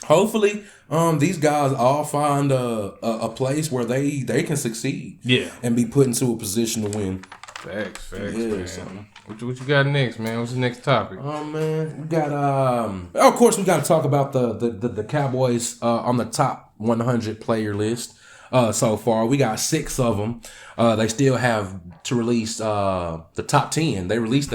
hopefully these guys all find a place where they can succeed. Yeah. And be put into a position to win. Facts, Yeah, man. so. What you got next, man? What's the next topic? Oh man, we got of course we got to talk about the Cowboys on the top 100 player list so far. We got 6 of them. They still have to release the top 10. They released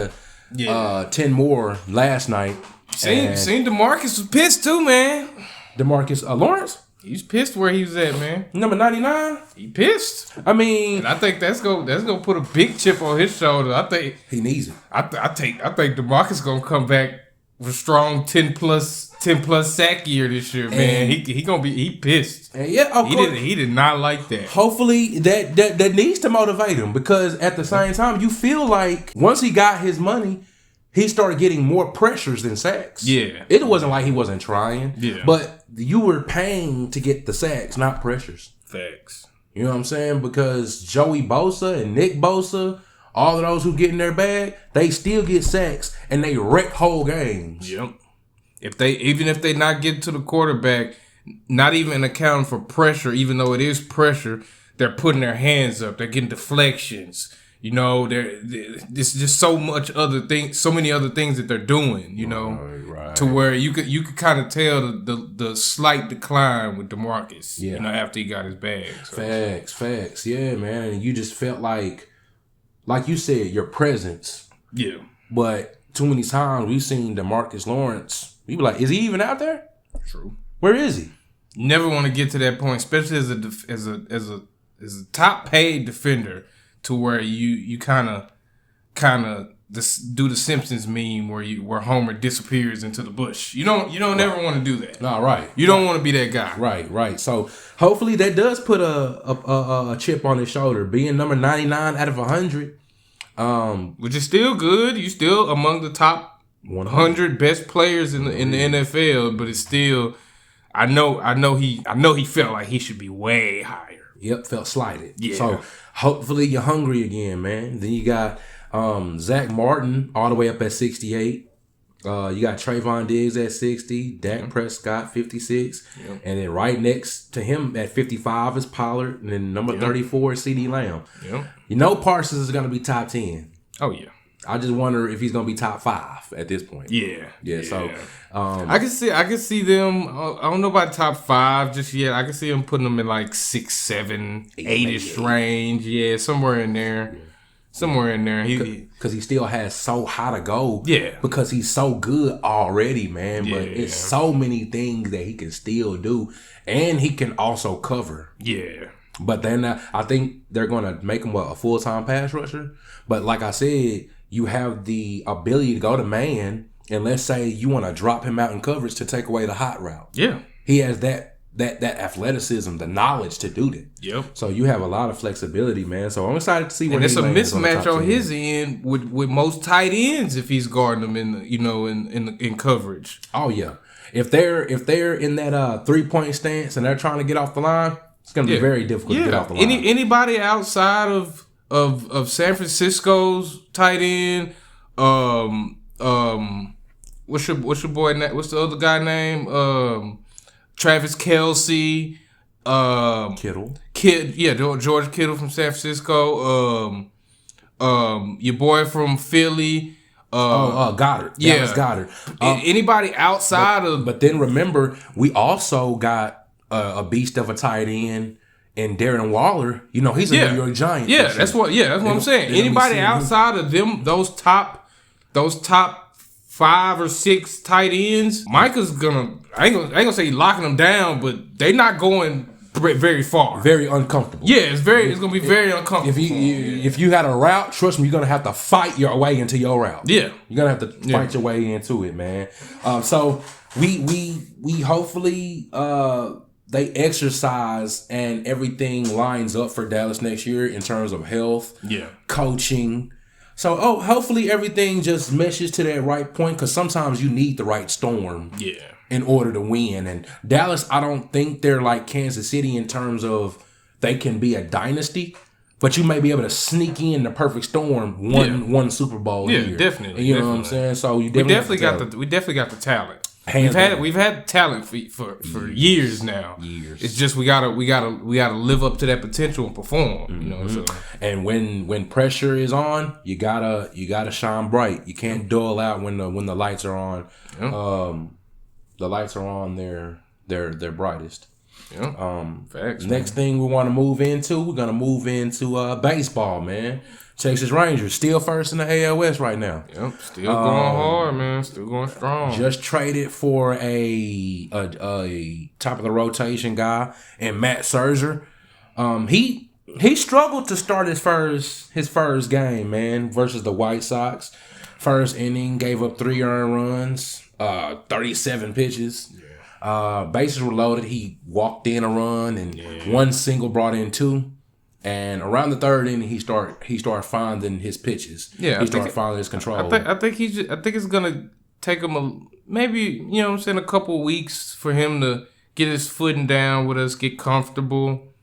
10 more last night. Seen DeMarcus was pissed too, man. DeMarcus Lawrence. He's pissed where he was at, man. Number 99. He pissed. And I think that's gonna put a big chip on his shoulder. I think he needs it. I think DeMarcus gonna come back with a strong 10 plus sack year this year, man. He pissed. And yeah, of course. He did not like that. Hopefully that needs to motivate him, because at the same time you feel like once he got his money, he started getting more pressures than sacks. Yeah. It wasn't like he wasn't trying. Yeah. But you were paying to get the sacks, not pressures. Facts. You know what I'm saying? Because Joey Bosa and Nick Bosa, all of those who get in their bag, they still get sacks and they wreck whole games. Yep. Even if they not get to the quarterback, not even accounting for pressure, even though it is pressure, they're putting their hands up. They're getting deflections. You know, there's just so many other things that they're doing, you know, right. To where you could kind of tell the slight decline with DeMarcus, yeah. After he got his bag. So. Facts. Yeah, man. And you just felt like you said, your presence. Yeah. But too many times we've seen DeMarcus Lawrence, we be like, is he even out there? True. Where is he? Never want to get to that point, especially as a top paid defender. To where you kind of do the Simpsons meme where Homer disappears into the bush. You don't ever want to do that. No, right. You don't want to be that guy. Right. So hopefully that does put a chip on his shoulder. Being number 99 out of 100, which is still good. You still among the top 100 best players in the NFL, but it's still. I know he felt like he should be way higher. Yep, felt slighted. Yeah. So hopefully you're hungry again, man. Then you got Zach Martin all the way up at 68. You got Trayvon Diggs at 60. Dak Prescott 56. Yep. And then right next to him at 55 is Pollard. And then number 34 is CeeDee Lamb. Yep. Parsons is going to be top 10. Oh, yeah. I just wonder if he's gonna be top 5 at this point. Yeah. So I can see them. I don't know about top 5 just yet. I can see them putting them in like 6, 7, 8-ish range. Yeah, somewhere in there. Somewhere in there. Because he still has so high to go. Yeah. Because he's so good already, man. Yeah. But it's so many things that he can still do. And he can also cover. Yeah. But then I think they're going to make him, a full-time pass rusher? But like I said, you have the ability to go to man. And let's say you want to drop him out in coverage to take away the hot route. Yeah. He has that athleticism, the knowledge to do that. Yep. So you have a lot of flexibility, man. So I'm excited to see what. And it's a mismatch on his end with most tight ends if he's guarding them in coverage. Oh yeah. If they're in that 3-point stance and they're trying to get off the line, it's gonna be very difficult to get off the line. Anybody outside of San Francisco's tight end, what's your boy? What's the other guy name? Travis Kelce, Kittle. George Kittle from San Francisco. Your boy from Philly. Goddard. Dallas Goddard. Anybody outside of? But then remember, we also got a beast of a tight end in Darren Waller. He's a New York Giant. Yeah, that's what I'm saying. Anybody outside of them, those top 5 or 6 tight ends, Micah's gonna. I ain't gonna say he's locking them down, but they're not going very far. Very uncomfortable. Yeah, it's gonna be very uncomfortable. If you had a route, trust me, you're gonna have to fight your way into your route. Yeah, you're gonna have to fight your way into it, man. So we hopefully they exercise and everything lines up for Dallas next year in terms of health, coaching. So, hopefully everything just meshes to that right point, because sometimes you need the right storm in order to win. And Dallas, I don't think they're like Kansas City in terms of they can be a dynasty, but you may be able to sneak in the perfect storm one Super Bowl year. Definitely. You know what I'm saying? So we definitely got the talent. We've had talent for years now. It's just we gotta live up to that potential and perform. So. And when pressure is on, you gotta shine bright. You can't dull out when the lights are on. The lights are on their brightest. Facts. Next thing we're gonna move into baseball, man. Texas Rangers still first in the AL West right now. Yep, still going hard, man. Still going strong. Just traded for a top of the rotation guy and Matt Scherzer. He struggled to start his first game, man, versus the White Sox. First inning, gave up 3 earned runs, 37 pitches. Bases were loaded. He walked in a run and one single brought in 2. And around the 3rd inning, he started finding his pitches. Yeah, he started finding his control. I think it's gonna take him a couple of weeks for him to get his footing down with us, get comfortable.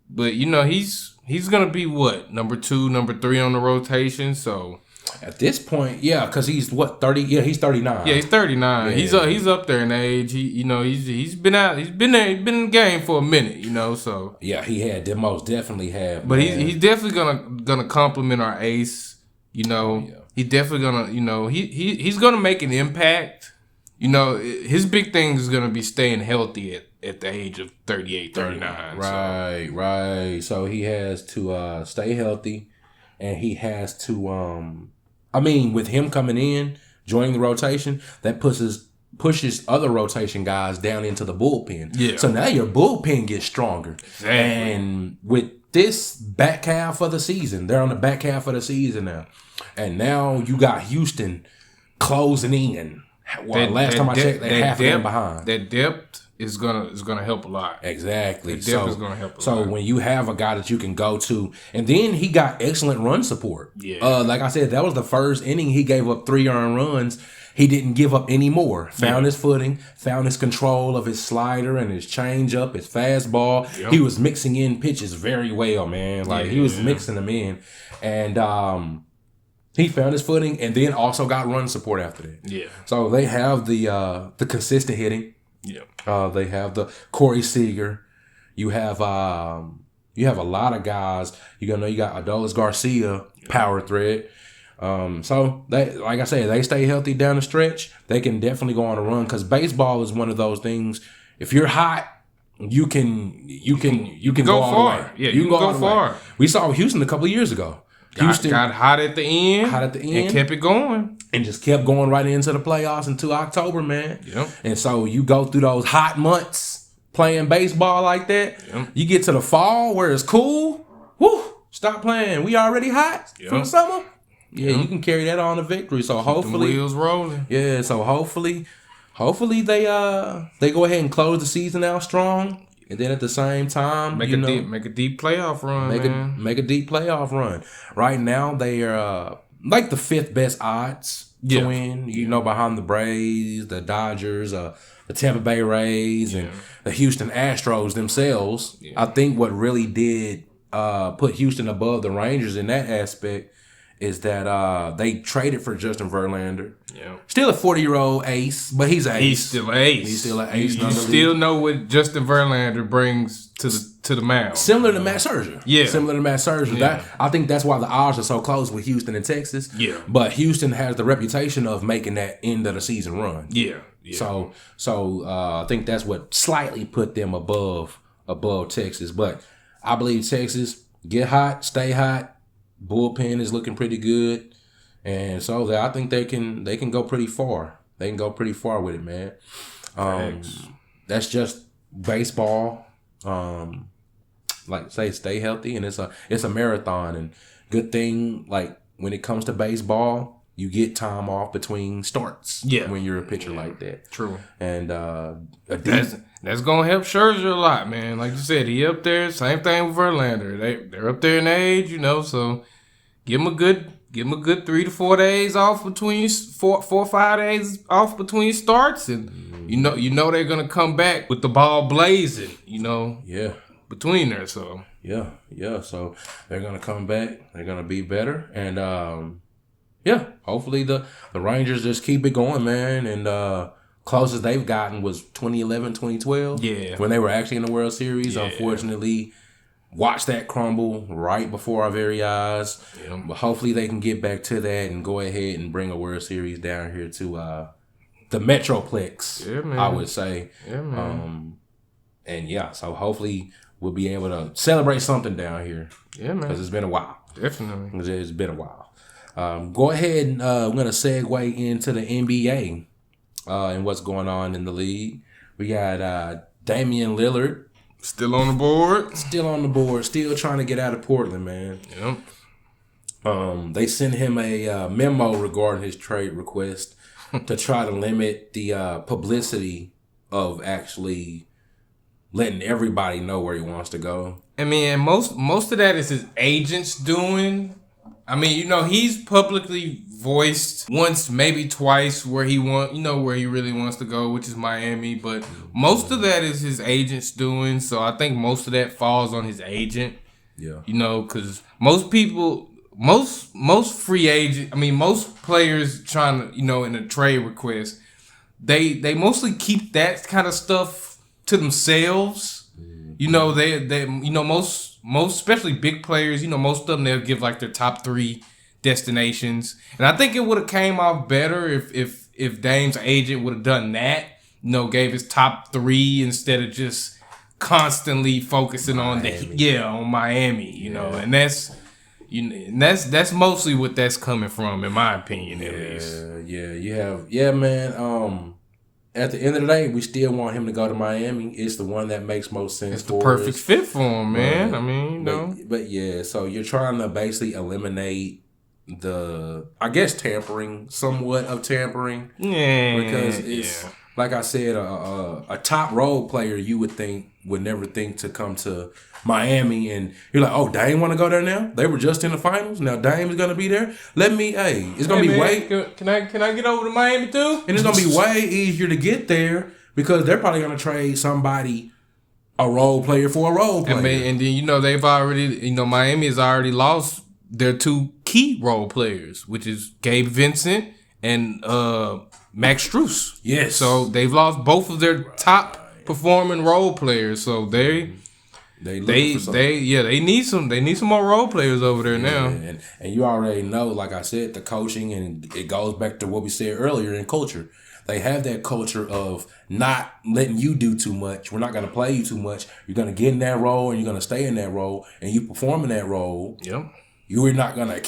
But he's gonna be what, number 2, number 3 on the rotation. So at this point, because he's 30. Yeah, he's 39. Yeah, he's 39. Yeah, he's up there in age. He's been out. He's been in the game for a minute. So yeah, he had most definitely have. But he's definitely gonna complement our ace. He's definitely gonna he's gonna make an impact. His big thing is gonna be staying healthy at the age of 38, 39. Right. So he has to stay healthy, and he has to with him coming in, joining the rotation, that pushes other rotation guys down into the bullpen. Yeah. So now your bullpen gets stronger. Exactly. And with this back half of the season, they're on the back half of the season now. And now you got Houston closing in. Last time I checked, they're half a game behind. That depth is gonna help a lot. Exactly. That depth is gonna help a lot. So when you have a guy that you can go to, and then he got excellent run support. Yeah. Like I said, that was the first inning. He gave up 3 earned runs. He didn't give up any more. Found his footing, found his control of his slider and his changeup, his fastball. Yep. He was mixing in pitches very well, man. He was mixing them in. And he found his footing and then also got run support after that. Yeah. So they have the consistent hitting. Yeah. They have the Corey Seager. You have a lot of guys. You got Adolis Garcia, power threat. So they, like I said, they stay healthy down the stretch. They can definitely go on a run, because baseball is one of those things. If you're hot, you can go far. all the way. Yeah, you can go far. We saw Houston a couple of years ago. Houston got hot at the end, and kept it going. And just kept going right into the playoffs into October, man. Yep. And so you go through those hot months playing baseball like that. Yep. You get to the fall where it's cool. Woo! Stop playing. We already hot from the summer. Yeah, you can carry that on to victory. So hopefully, the wheels rolling. Yeah, so hopefully they go ahead and close the season out strong, and then at the same time make a deep playoff run. Make a deep playoff run. Right now they are like the 5th best odds to win. You know, behind the Braves, the Dodgers, the Tampa Bay Rays, and the Houston Astros themselves. Yeah. I think what really did put Houston above the Rangers in that aspect is that they traded for Justin Verlander. Yeah. Still a 40-year-old ace, but he's an ace. He's still an ace. He's still an ace. You still know what Justin Verlander brings to the mound. Similar to Matt Scherzer. Yeah. Similar to Matt Scherzer. Yeah. I think that's why the odds are so close with Houston and Texas. Yeah. But Houston has the reputation of making that end of the season run. Yeah. So I think that's what slightly put them above Texas. But I believe Texas get hot, stay hot. Bullpen is looking pretty good, and so I think they can go pretty far. They can go pretty far with it, man. That's just baseball. Like say, stay healthy, and it's a marathon. And good thing, like when it comes to baseball, you get time off between starts. Yeah. When you're a pitcher like that. True. And that's gonna help Scherzer a lot, man. Like you said, he up there. Same thing with Verlander. They're up there in age, so give him a good 3 to 4 days off between 4 or 5 days off between starts, and you know they're gonna come back with the ball blazing. Yeah. Between there, so yeah. So they're gonna come back. They're gonna be better, and hopefully the Rangers just keep it going, man. And closest they've gotten was 2011, 2012. Yeah. When they were actually in the World Series. Yeah. Unfortunately, watched that crumble right before our very eyes. Yeah. But hopefully they can get back to that and go ahead and bring a World Series down here to the Metroplex. Yeah, man. I would say. Yeah, man. So hopefully we'll be able to celebrate something down here. Yeah, man. Because it's been a while. Definitely. It's been a while. Go ahead and I'm going to segue into the NBA and what's going on in the league. We got Damian Lillard. Still on the board. Still trying to get out of Portland, man. Yep. They sent him a memo regarding his trade request to try to limit the publicity of actually letting everybody know where he wants to go. I mean, most of that is his agents doing. I mean, he's publicly voiced once, maybe twice, where he where he really wants to go, which is Miami. But most of that is his agents doing. So I think most of that falls on his agent. Yeah. Because most people, most free agent, I mean, most players trying to, in a trade request, they mostly keep that kind of stuff to themselves. Most especially big players, most of them, they'll give like their top 3 destinations. And I think it would have came off better if Dame's agent would have done that, gave his top 3 instead of just constantly focusing on Miami, and that's mostly what that's coming from, in my opinion, at least. Man. At the end of the day, we still want him to go to Miami. It's the one that makes most sense. It's the perfect fit for him, man. I mean, But yeah, so you're trying to basically eliminate the, I guess, somewhat of tampering. Yeah. Because it's, like I said, a top role player you would never think to come to Miami, and you're like, oh, Dame want to go there now? They were just in the finals. Now Dame is going to be there. It's going to be way... Can I get over to Miami too? And it's going to be way easier to get there because they're probably going to trade somebody, a role player for a role player. And then, they've already... Miami has already lost their 2 key role players, which is Gabe Vincent and Max Strus. Yes. So they've lost both of their top performing role players. So they need some more role players over there now. And you already know, like I said, the coaching, and it goes back to what we said earlier in culture. They have that culture of not letting you do too much. We're not going to play you too much. You're going to get in that role, and you're going to stay in that role, and you perform in that role. Yep. we're not gonna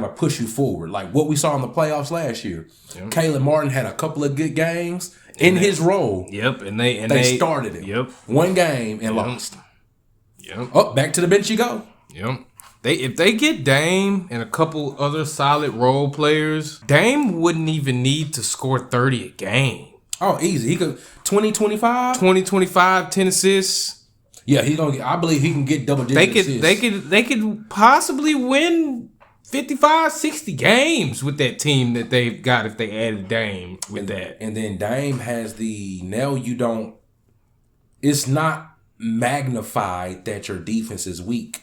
push you forward. Like what we saw in the playoffs last year. Yep. Caleb Martin had a couple of good games in his role. Yep, and they started him. Yep. One game and lost. Yep. Oh, back to the bench you go. Yep. If they get Dame and a couple other solid role players, Dame wouldn't even need to score 30 a game. Oh, easy. He could 25? 25, 10 assists. Yeah, I believe he can get double digits assists. They could possibly win 55, 60 games with that team that they've got if they added Dame with that. And then Dame has it's not magnified that your defense is weak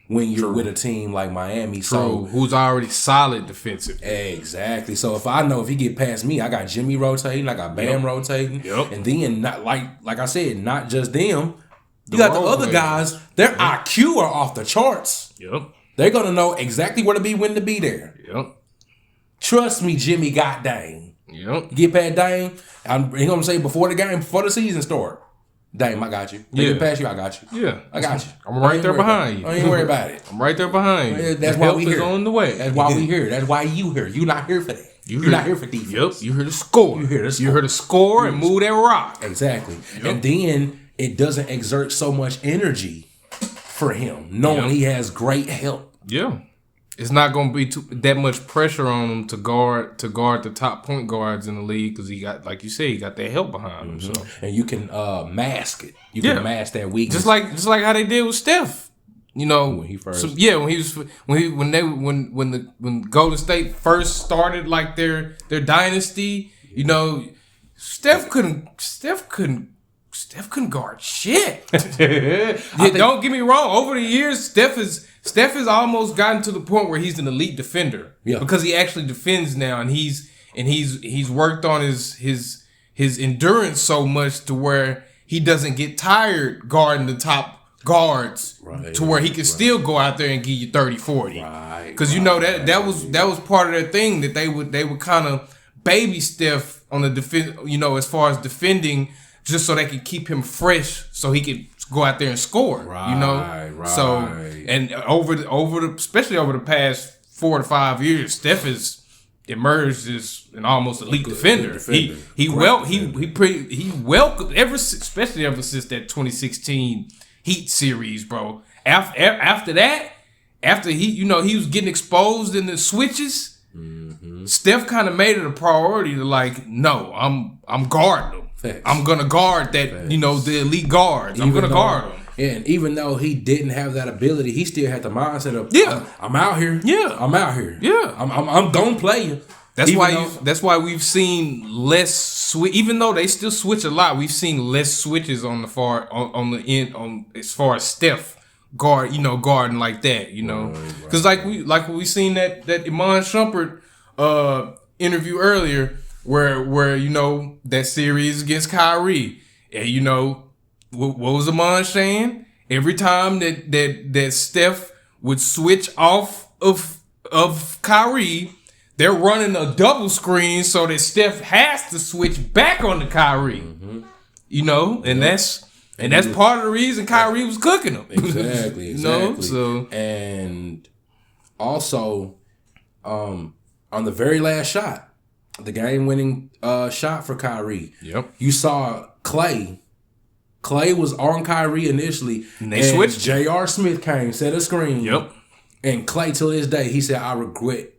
when you're with a team like Miami. So who's already solid defensive. Exactly. So if he get past me, I got Jimmy rotating, I got Bam rotating. Yep. And then not like I said, not just them. You got the other guys, their IQ are off the charts. Yep. They're gonna know exactly where to be, when to be there. Yep. Trust me, Jimmy got Dame. Yep. You get past Dame, I'm gonna say before the season start. Dame, I got you. They get past you, I got you. Yeah. I got you. I'm right there behind you. I ain't worry about it. I'm right there behind you. That's why we here. on the way. That's why we here. That's why you here. You not here for that. You're not here for defense. Yep. You here to score. You here to score. You here to score and move that rock. Exactly. Yep. And then it doesn't exert so much energy for him, knowing he has great help. Yeah. It's not going to be that much pressure on him to guard the top point guards in the league because he got, like you said, he got that help behind him. So and you can mask it. You can mask that weakness, just like how they did with Steph. You know, when he first, when Golden State first started like their dynasty. You know, Steph couldn't guard shit. Don't get me wrong. Over the years, Steph has almost gotten to the point where he's an elite defender. Yeah. Because he actually defends now, and he's worked on his endurance so much to where he doesn't get tired guarding the top guards to where he can still go out there and give you 30, 40. Because that was part of their thing that they would kind of baby Steph on the defense. You know, as far as defending, just so they could keep him fresh, so he could go out there and score. So and especially over the past 4 to 5 years, Steph has emerged as an almost elite defender. He welcomed especially ever since that 2016 Heat series, bro. After that, after he was getting exposed in the switches, Steph kind of made it a priority to no, I'm guarding him. Facts. I'm gonna guard that. Facts. The elite guards. I'm gonna guard them. And even though he didn't have that ability, he still had the mindset of I'm out here. Yeah, I'm out here. Yeah, I'm gonna play you. That's why we've seen less switch. Even though they still switch a lot, we've seen less switches on the end as far as Steph guarding like that. Because we seen that Iman Shumpert interview earlier. Where that series against Kyrie, and what was Amon saying? Every time that Steph would switch off of Kyrie, they're running a double screen so that Steph has to switch back on to Kyrie. And that's part of the reason Kyrie was cooking them. Exactly. So and also on the very last shot. The game-winning shot for Kyrie. Yep. You saw Clay. Clay was on Kyrie initially. And they switched. J.R. Smith came, set a screen. Yep. And Clay, till this day, he said, I regret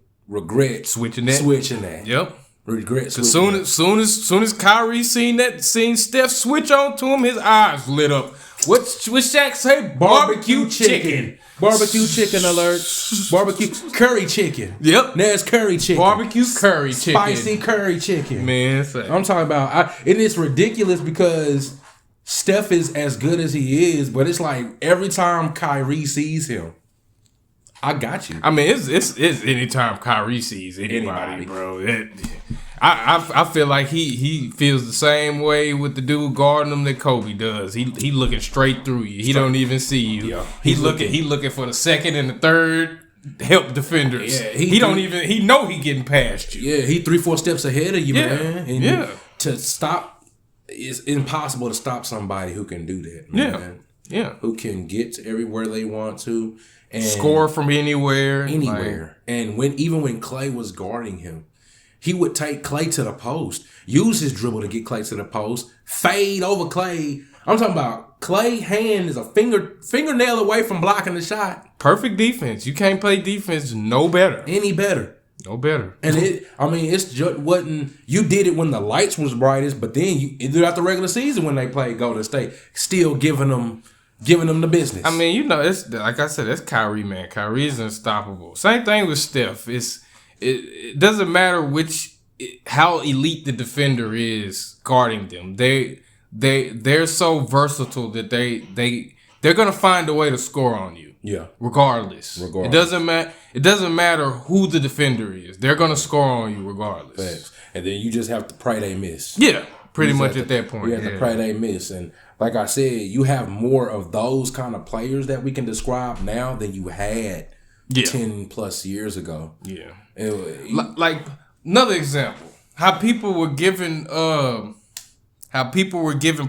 switching that. Yep. Regret switching that. Soon as Kyrie seen Steph switch on to him, his eyes lit up. What Shaq say? Barbecue chicken. Barbecue chicken alert. Barbecue curry chicken. Yep. There's curry chicken. Barbecue curry chicken. Spicy curry chicken. Man, I'm talking about, and it's ridiculous because Steph is as good as he is, but it's like every time Kyrie sees him, I got you. I mean, it's anytime Kyrie sees anybody. Bro. I feel like he feels the same way with the dude guarding him that Kobe does. He looking straight through you. He don't even see you. Yeah. He looking for the second and the third help defenders. Yeah, he know he getting past you. Yeah, he 3-4 steps ahead of you, man. And to stop, it's impossible to stop somebody who can do that, man. who can get to everywhere they want to and score from anywhere. And even when Clay was guarding him, he would take Clay to the post, use his dribble to get Clay to the post, fade over Clay. I'm talking about Clay hand is a fingernail away from blocking the shot. Perfect defense. You can't play defense no better. Any better. No better. And it's just wasn't. You did it when the lights was brightest, but then throughout the regular season when they played Golden State, still giving them the business. I mean, it's like I said, that's Kyrie, man. Kyrie's unstoppable. Same thing with Steph. It doesn't matter how elite the defender is guarding them. They're so versatile that they're gonna find a way to score on you. Yeah. Regardless. It doesn't matter who the defender is. They're gonna score on you regardless. Facts. And then you just have to pray they miss. Yeah. Pretty much at that point. You have to pray they miss. And like I said, you have more of those kind of players that we can describe now than you had 10 plus years ago. Yeah. Like another example, how people were giving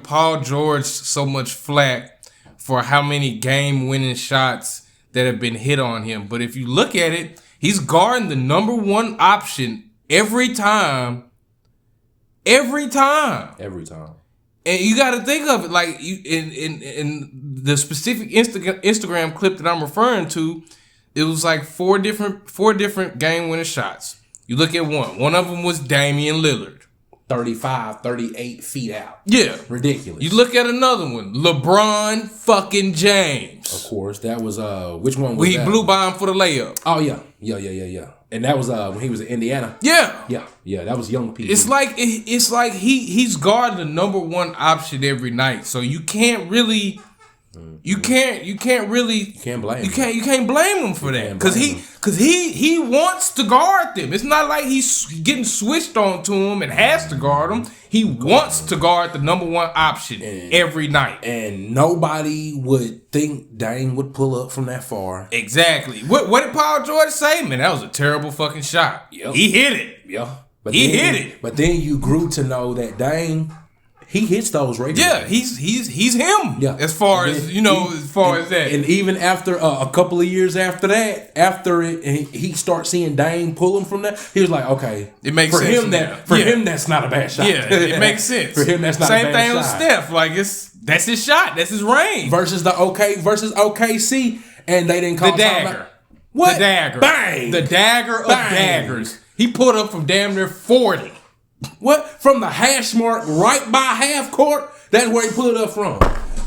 Paul George so much flack for how many game-winning shots that have been hit on him. But if you look at it, he's guarding the number one option every time. Every time. And you got to think of it like you in the specific Instagram clip that I'm referring to. It was like four different game-winning shots. You look at one. One of them was Damian Lillard. 35, 38 feet out. Yeah. Ridiculous. You look at another one. LeBron fucking James. Of course. That was, which one was that? He blew by him for the layup. Oh, yeah. Yeah. And that was when he was in Indiana. Yeah. Yeah, that was young people. It's like he's guarding the number one option every night. So you can't really... You can't blame him for that because he wants to guard them. It's not like he's getting switched on to him and has to guard them. He wants to guard the number one option every night. And nobody would think Dame would pull up from that far. Exactly. What did Paul George say? Man, that was a terrible fucking shot. Yep. He hit it. Yeah, he hit it. But then you grew to know that Dame. He hits those regularly. Yeah, he's him. Yeah. As far as that. And even after a couple of years after that, he starts seeing Dame pull him from that. He was like, okay, it makes sense for him that's not a bad shot. Yeah, it makes sense. For him that's not same a bad thing shot. with Steph. Like that's his shot. That's his range. Versus OKC, and they didn't call the dagger. What? The dagger. Bang. The dagger of daggers. He put up from damn near 40. What? From the hash mark right by half court? That's where he put it up from.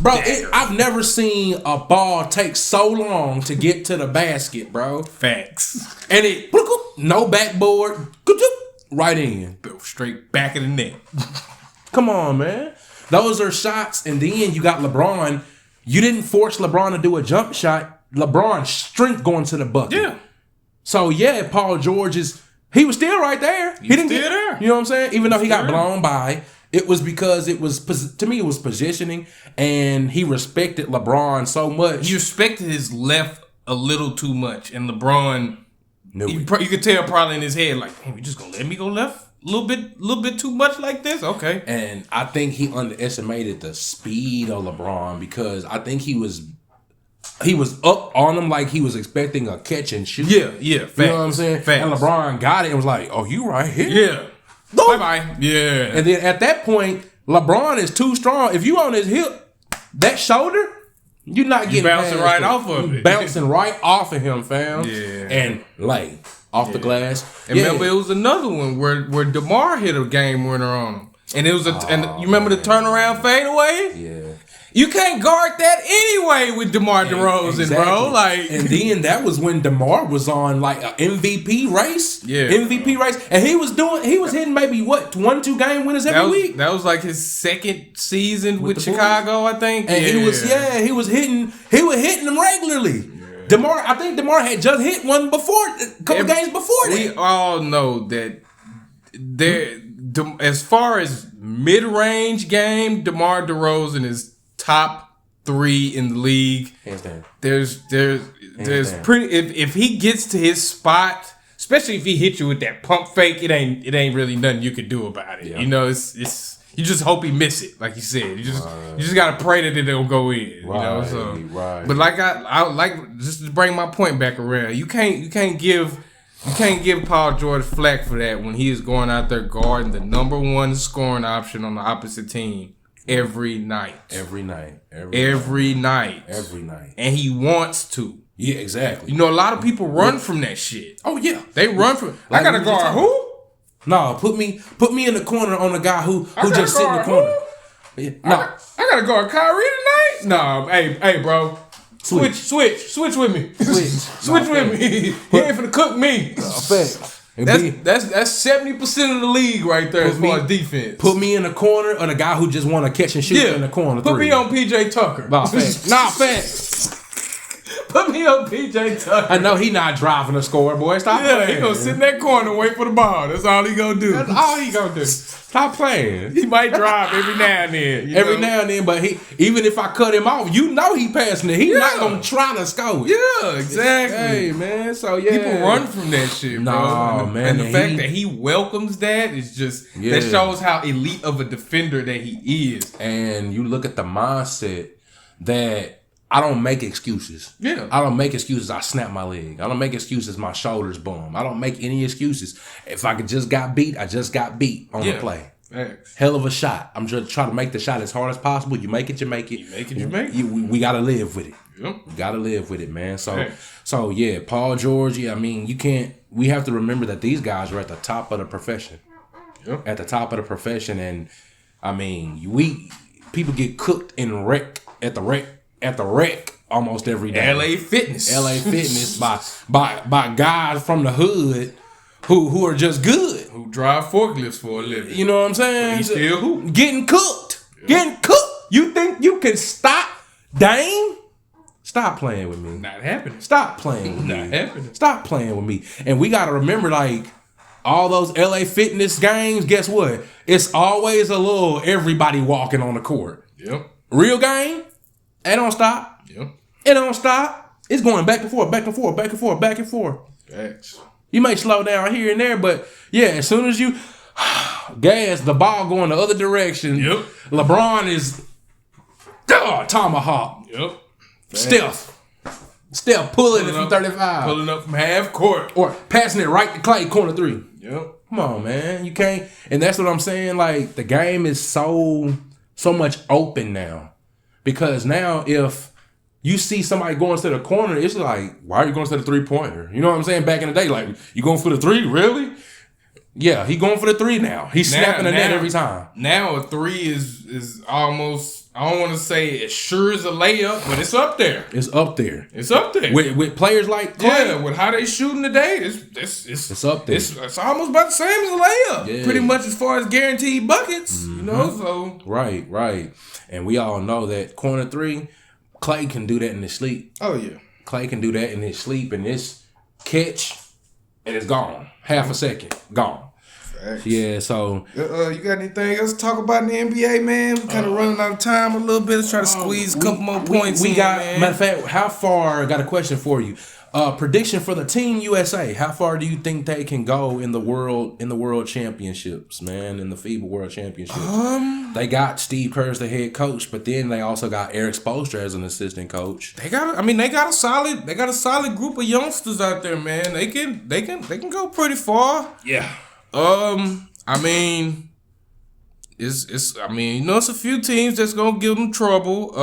Bro, I've never seen a ball take so long to get to the basket, bro. Facts. And it, no backboard, right in. Straight back of the net. Come on, man. Those are shots. And then you got LeBron. You didn't force LeBron to do a jump shot. LeBron's strength going to the bucket. Yeah. So, yeah, Paul George he was still right there. He didn't get there. You know what I'm saying? Even though he got blown by, it was because it was positioning, and he respected LeBron so much. He respected his left a little too much, and LeBron, you could tell probably in his head, like, damn, you just gonna let me go left a little bit too much like this? Okay. And I think he underestimated the speed of LeBron because I think he was up on him like he was expecting a catch and shoot. Yeah. Facts. You know what I'm saying? Facts. And LeBron got it and was like, oh, you right here? Yeah. Bye-bye. Yeah. And then at that point, LeBron is too strong. If you on his hip, that shoulder, you're not getting bouncing right off of it. Bouncing right off of him, fam. Yeah. And like off the glass. And remember, it was another one where DeMar hit a game winner on him. And it was and you remember the turnaround fadeaway? Yeah. You can't guard that anyway with DeMar DeRozan, exactly. bro. And then that was when DeMar was on like an MVP race. Yeah. MVP race. And he was hitting maybe 1-2 game winners every week. That was like his second season with Chicago, I think. And he was hitting them regularly. Yeah. I think DeMar had just hit one a couple games before that. We all know that as far as mid-range game, DeMar DeRozan is top 3 in the league. Hands down. There's pretty if he gets to his spot, especially if he hits you with that pump fake, it ain't really nothing you can do about it. Yeah. You know, it's You just hope he miss it, like you said. You just gotta pray that it don't go in. Right, So but like I like just to bring my point back around. You can't give Paul George flack for that when he is going out there guarding the number one scoring option on the opposite team every night. Every night. And he wants to. Yeah, exactly. You know, a lot of people run from that shit. Oh yeah, they run from. I gotta guard who? No, put me in the corner on a guy who just sit in the corner. Yeah. No, I gotta guard Kyrie tonight. No, hey, bro. Switch with me. Switch with me. He ain't finna cook me. That's 70% of the league right there as far as defense. Put me in the corner of the guy who just want to catch and shoot in the corner. Put me on PJ Tucker. Facts. Put me on PJ Tucker. I know he not driving the score, boy. Stop playing. He gonna sit in that corner and wait for the ball. That's all he gonna do. That's all he gonna do. Stop playing. He might drive every now and then. Now and then, but even if I cut him off, you know he passing it. He not gonna try to score. Yeah, exactly. Hey, man. So yeah, people run from that shit, bro. No, man. And the fact that he welcomes that is just that shows how elite of a defender that he is. And you look at the mindset that I don't make excuses. Yeah. I don't make excuses. I snap my leg. I don't make excuses. My shoulders bum. I don't make any excuses. If I just got beat, I just got beat on the play. Thanks. Hell of a shot. I'm just trying to make the shot as hard as possible. You make it, you make it. We got to live with it. Yep. We got to live with it, man. So yeah, Paul George, we have to remember that these guys are at the top of the profession. Yep. At the top of the profession. And, I mean, people get cooked in wreck at the rec almost every day. LA Fitness by guys from the hood who are just good. Who drive forklifts for a living. You know what I'm saying? He still hoop. Getting cooked. Yeah. Getting cooked. You think you can stop Dame? Stop playing with me. Not happening. Stop playing with me. Not happening. Stop playing with me. And we got to remember, like, all those LA Fitness games, guess what? It's always a little everybody walking on the court. Yep. Real game, it don't stop. Yep. It don't stop. It's going back and forth, back and forth, back and forth, back and forth. Thanks. You may slow down here and there, but yeah, as soon as you gas, the ball going the other direction. Yep. LeBron is tomahawk. Yep. Steph pulling it from 35. Pulling up from half court. Or passing it right to Clay, corner 3. Yep. Come on, man. You can't. And that's what I'm saying. Like, the game is so much open now. Because now if you see somebody going to the corner, it's like, why are you going to the 3-pointer? You know what I'm saying? Back in the day, like, you going for the 3? Really? Yeah, he going for the 3 now. He's snapping the net every time. Now a 3 is almost, I don't want to say as sure as a layup, but it's up there. It's up there. It's up there. With players like Clay. Yeah, with how they shooting today, it's up there. It's almost about the same as a layup. Yeah. Pretty much as far as guaranteed buckets, you know, so. Right. And we all know that corner 3, Clay can do that in his sleep. Oh, yeah. Clay can do that in his sleep, and it's catch, and it's gone. Half a second, gone. Thanks. Yeah, so. You got anything else to talk about in the NBA, man? We kind of running out of time a little bit. Let's try to squeeze a couple more points in, man. Matter of fact, how far, I got a question for you. Prediction for the Team USA. How far do you think they can go in the world championships, man? In the FIBA World Championships. They got Steve Kerr as the head coach, but then they also got Eric Spoelstra as an assistant coach. They got a solid group of youngsters out there, man. They can go pretty far. Yeah. It's a few teams that's gonna give them trouble.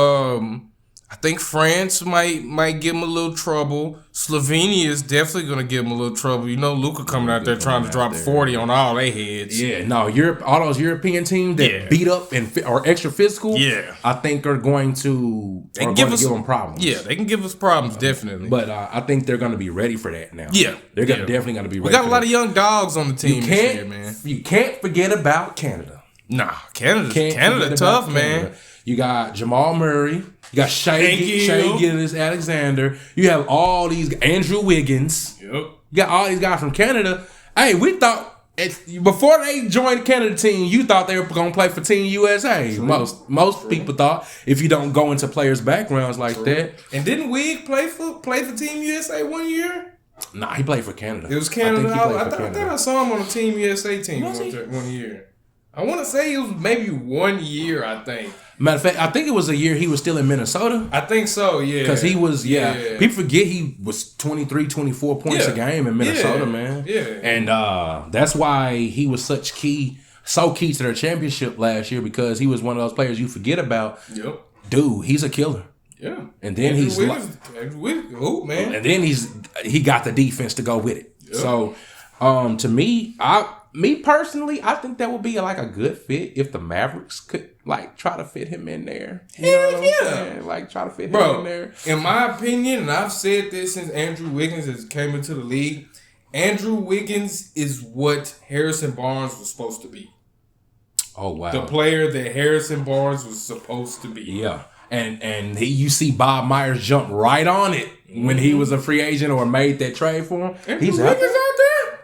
I think France might give them a little trouble. Slovenia is definitely gonna give them a little trouble. You know, Luka coming out there trying to drop 40 on all their heads. Yeah, no, all those European teams that beat up and are extra physical. Yeah, I think are going to give them problems. Yeah, they can give us problems definitely. But I think they're going to be ready for that now. Yeah, they're definitely going to be ready. We got a lot of young dogs on the team this year, man. You can't forget about Canada. Nah, Canada tough, man. You got Jamal Murray. You got Shai Gilgeous-Alexander. You have all these Andrew Wiggins. Yep. You got all these guys from Canada. Hey, we thought before they joined the Canada team, you thought they were going to play for Team USA. True. Most people thought if you don't go into players' backgrounds like that. And didn't Wig play for Team USA one year? Nah, he played for Canada. It was Canada. I thought I saw him on the Team USA team one year. I want to say it was maybe 1 year, I think. Matter of fact, I think it was a year he was still in Minnesota. I think so, yeah. Because he was, people forget he was 23, 24 points a game in Minnesota, man. Yeah. And that's why he was so key to their championship last year, because he was one of those players you forget about. Yep. Dude, he's a killer. Yeah. And then man. And then he got the defense to go with it. Yep. So, to me personally, I think that would be like a good fit if the Mavericks could like try to fit him in there. Hell yeah. Like try to fit him in there. In my opinion, and I've said this since Andrew Wiggins has came into the league, Andrew Wiggins is what Harrison Barnes was supposed to be. Oh wow. The player that Harrison Barnes was supposed to be. Yeah. And you see Bob Myers jump right on it when he was a free agent or made that trade for him. Andrew Wiggins out there?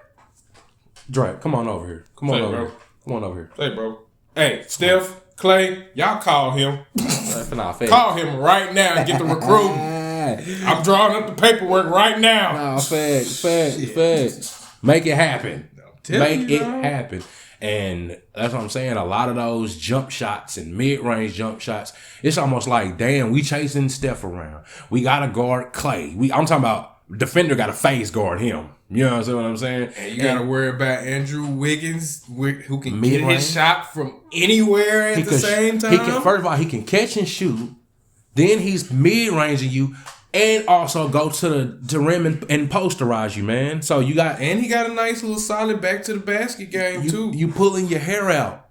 Drake, come on over here. Come on over here. Come on over here. Hey, bro. Hey, Steph, Clay, y'all call him. Call him right now and get the recruit. I'm drawing up the paperwork right now. Nah, facts. Make it happen. Make it happen. And that's what I'm saying. A lot of those jump shots and mid-range jump shots, it's almost like, damn, we chasing Steph around. We got to guard Clay. I'm talking about defender got to phase guard him. You know what I'm saying? And you got to worry about Andrew Wiggins, who can get his shot from anywhere at the same time. First of all, he can catch and shoot. Then he's mid-ranging you. And also go to the rim and posterize you, man. So you got... And he got a nice little solid back to the basket game, too. You pulling your hair out.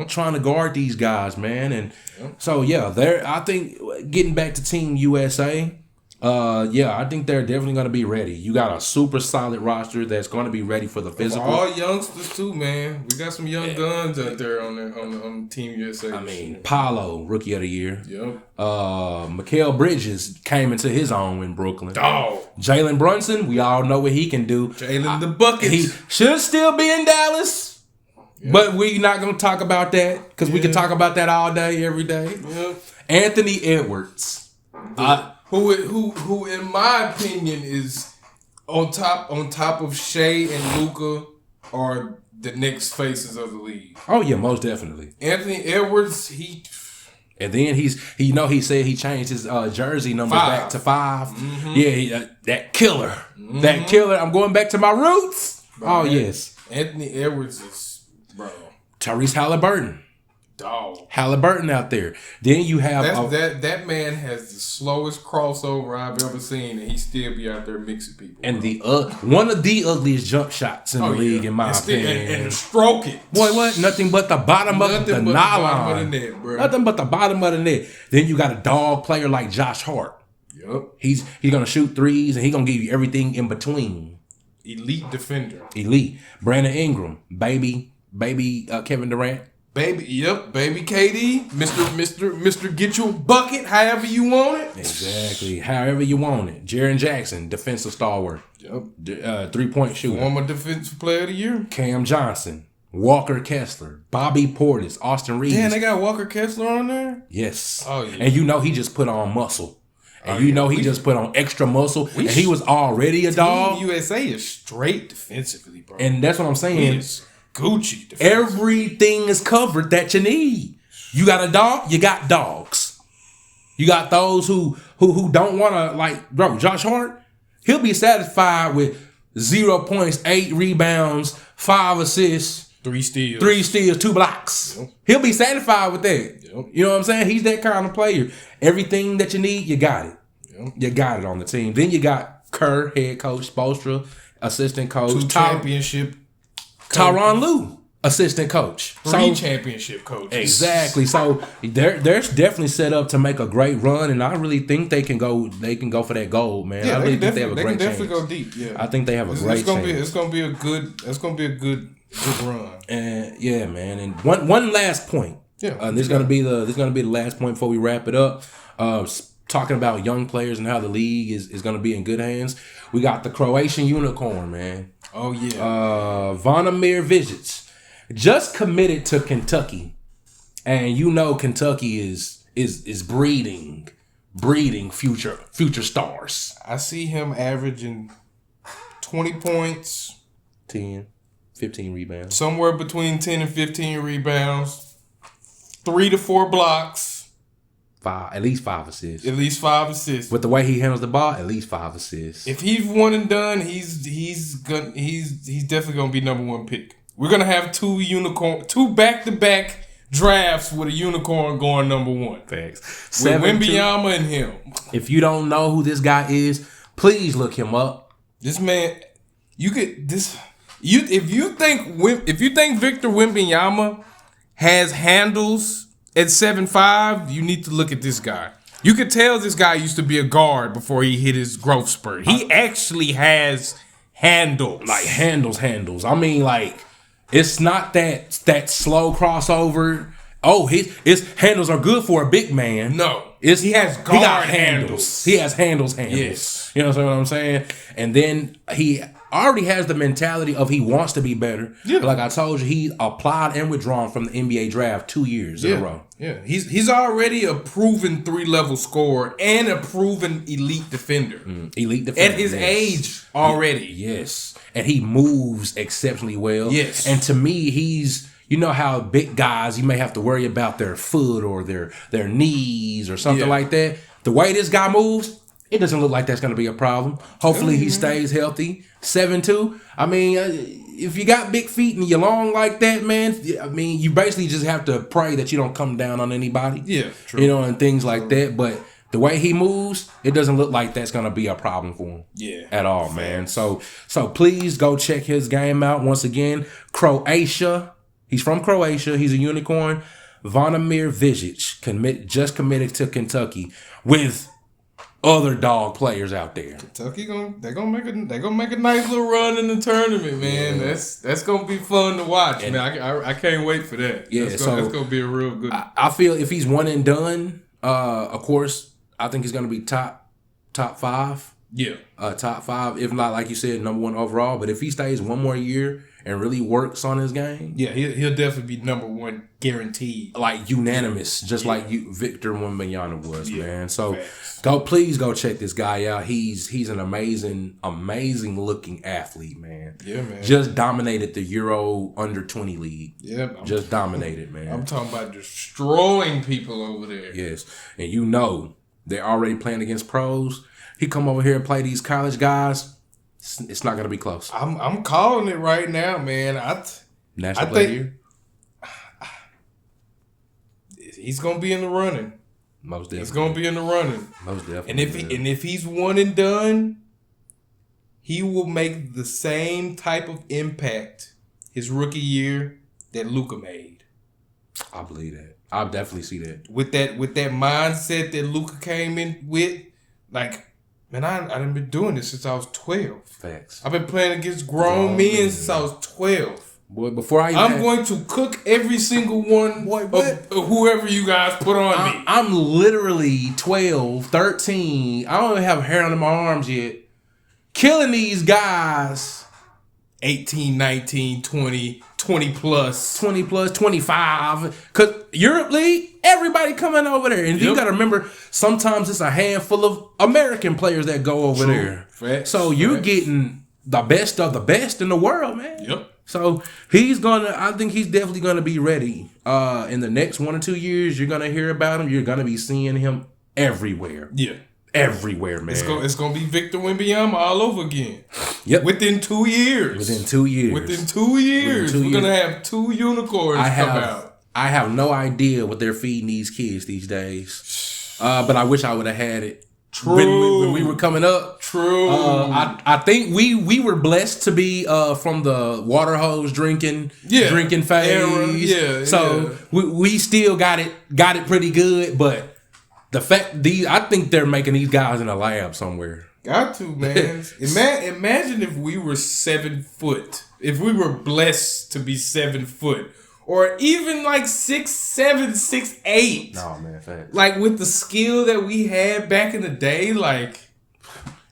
Trying to guard these guys, man. And so, I think getting back to Team USA... I think they're definitely going to be ready. You got a super solid roster that's going to be ready for the physical. All youngsters too, man. We got some young guns out there on Team USA. I mean, Paolo, Rookie of the Year. Yep. Mikal Bridges came into his own in Brooklyn. Dog. Jalen Brunson, we all know what he can do. Jalen the buckets. He should still be in Dallas. Yep. But we're not going to talk about that because we can talk about that all day, every day. Yep. Anthony Edwards. Who in my opinion is on top of Shea and Luka are the next faces of the league. Oh yeah, most definitely. Anthony Edwards, and then he said he changed his jersey number back to 5. Mm-hmm. Yeah, that killer. Mm-hmm. That killer. I'm going back to my roots. Bro, yes. Anthony Edwards is Tyrese Halliburton. Dog. Halliburton out there. Then you have that man has the slowest crossover I've ever seen, and he still be out there mixing people. And one of the ugliest jump shots in the league, in my opinion. And stroke it. Boy, what? Nothing but the bottom of the nylon. Nothing but the bottom of the net. Then you got a dog player like Josh Hart. Yep. He's gonna shoot threes and he's gonna give you everything in between. Elite defender. Elite. Brandon Ingram, baby Kevin Durant. Baby KD, Mr. Get Your Bucket, however you want it. Exactly, however you want it. Jaren Jackson, defensive stalwart. Yep. 3-point shooter. Former defensive player of the year. Cam Johnson, Walker Kessler, Bobby Portis, Austin Reeves. Damn, they got Walker Kessler on there? Yes. Oh, yeah. And he just put on muscle. And he just put on extra muscle. And he was already a dog. Team USA is straight defensively, bro. And that's what I'm saying. Gucci. Everything is covered that you need. You got a dog, you got dogs. You got those who don't want to, like, bro, Josh Hart, he'll be satisfied with 0 points, 8 rebounds, 5 assists, 3 steals, 2 blocks. Yep. He'll be satisfied with that. Yep. You know what I'm saying? He's that kind of player. Everything that you need, you got it. Yep. You got it on the team. Then you got Kerr, head coach, Spoelstra, assistant coach. 2 championship Tyronn Lue, assistant coach. 3 championship coaches. Exactly. So they're definitely set up to make a great run, and I really think they can go for that gold, man. Yeah, I really think they have a great chance. They can definitely go deep. Yeah, I think they have a great chance. It's gonna be a good run. And yeah, man. And one last point. Yeah. This is gonna be the last point before we wrap it up. Talking about young players and how the league is gonna be in good hands. We got the Croatian unicorn, man. Oh yeah. Zvonimir Ivisic just committed to Kentucky, and Kentucky is breeding future stars. I see him averaging 20 points, 10, 15 rebounds. Somewhere between 10 and 15 rebounds. 3 to 4 blocks. At least 5 assists. At least 5 assists. With the way he handles the ball, at least 5 assists. If he's one and done, he's definitely gonna be number 1 pick. We're gonna have 2 back-to-back drafts with a unicorn going number 1. Facts. With Wembanyama and him. If you don't know who this guy is, please look him up. This man, you get this. If you think Victor Wembanyama has handles at 7'5", you need to look at this guy. You could tell this guy used to be a guard before he hit his growth spurt. He actually has handles. Like handles. I mean, like, it's not that slow crossover. Oh, his handles are good for a big man. No. He got handles. He has handles. Yes. You know what I'm saying? And then he already has the mentality of he wants to be better. Yeah. Like I told you, he applied and withdrawn from the NBA draft 2 years in a row. Yeah. He's already a proven 3-level scorer and a proven elite defender. Elite defender. At his age already. Yes. And he moves exceptionally well. Yes. And to me, he's... You know how big guys, you may have to worry about their foot or their knees or something like that. The way this guy moves, it doesn't look like that's going to be a problem. Hopefully he stays healthy. 7'2". I mean, if you got big feet and you're long like that, man, I mean, you basically just have to pray that you don't come down on anybody. Yeah, true. You know, and things like that. But the way he moves, it doesn't look like that's going to be a problem for him. Yeah. At all, man. So please go check his game out. Once again, Croatia. He's from Croatia. He's a unicorn. Zvonimir Ivisic just committed to Kentucky with other dog players out there. Kentucky they're gonna make a nice little run in the tournament, man. Yeah. That's gonna be fun to watch, man. I can't wait for that. Yeah, that's gonna be a real good. I feel if he's one and done, of course, I think he's gonna be top 5. Yeah, top 5, if not, like you said, number 1 overall. But if he stays one more year and really works on his game, yeah, he'll definitely be number 1 guaranteed, like unanimous, just like Victor Wembanyama was, man. So please go check this guy out. He's an amazing looking athlete, man. Yeah, man. Just dominated the Euro under 20 league. Yeah, just dominated, man. I'm talking about destroying people over there. Yes, and you know they're already playing against pros. He come over here and play these college guys. It's not gonna be close. I'm calling it right now, man. National Player of the Year. He's gonna be in the running. Most definitely. He's gonna be in the running. Most definitely. And if he's one and done, he will make the same type of impact his rookie year that Luka made. I believe that. I definitely see that. With that mindset that Luka came in with, like. Man, I done been doing this since I was 12. Facts. I've been playing against grown men since I was 12. Boy, before I'm going to cook every single one of whoever you guys put on me. I'm literally 12, 13. I don't even have hair on my arms yet. Killing these guys. 18, 19, 20, 20 plus. 20 plus, 25. Because Europe League, everybody coming over there. And you got to remember, sometimes it's a handful of American players that go over there. Facts. So you're getting the best of the best in the world, man. Yep. So I think he's definitely going to be ready. In the next 1 or 2 years, you're going to hear about him. You're going to be seeing him everywhere. Yeah. Everywhere, man. It's gonna be Victor Wembanyama all over again. Yep. Within 2 years. Within 2 years. We're gonna have 2 unicorns come out. I have no idea what they're feeding these kids these days. But I wish I would have had it. True. When we were coming up. True. I think we were blessed to be from the water hose drinking phase. Era. Yeah. So we still got it pretty good, but the fact I think they're making these guys in a lab somewhere. Got to, man. Imagine if we were 7 foot. If we were blessed to be 7 foot. Or even like 6'7", 6'8". No, man, facts. Like with the skill that we had back in the day, like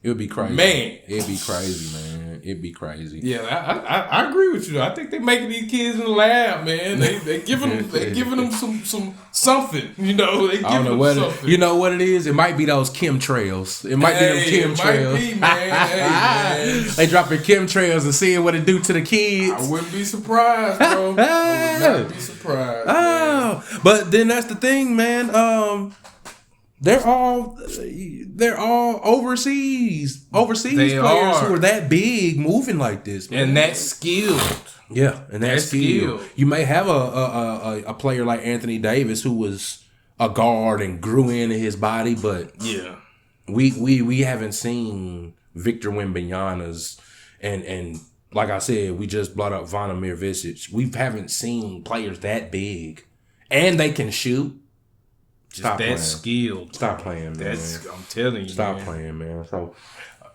it would be crazy. Man. It'd be crazy, man. It'd be crazy. Yeah, I agree with you. I think they making these kids in the lab, man. They giving them some something. You know, they giving them something. You know what it is? It might be those chemtrails. It might be them chemtrails. Might be, man. Hey, man. They dropping chemtrails and seeing what it do to the kids. I wouldn't be surprised, bro. I would not be surprised. Man. But then that's the thing, man. They're all overseas players who are that big, moving like this, man. And that's skilled. Yeah, and that's skilled. You may have a player like Anthony Davis who was a guard and grew into his body, but yeah, we haven't seen Victor Wembanyama's and like I said, we just brought up Zvonimir Ivisic. We haven't seen players that big, and they can shoot. Stop playing. Skilled. Stop playing, man. I'm telling you, Stop playing, man. So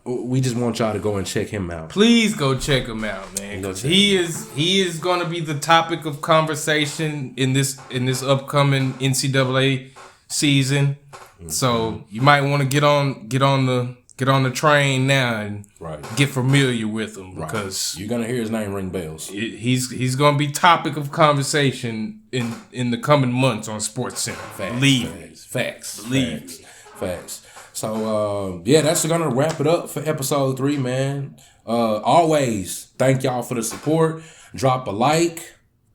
we just want y'all to go and check him out. Please go check him out, man. He is going to be the topic of conversation in this upcoming NCAA season. Mm-hmm. So you might want to get on the train now and get familiar with him because you're gonna hear his name ring bells. He's gonna be topic of conversation in the coming months on SportsCenter. Facts. So that's gonna wrap it up for episode 3, man. Always thank y'all for the support. Drop a like,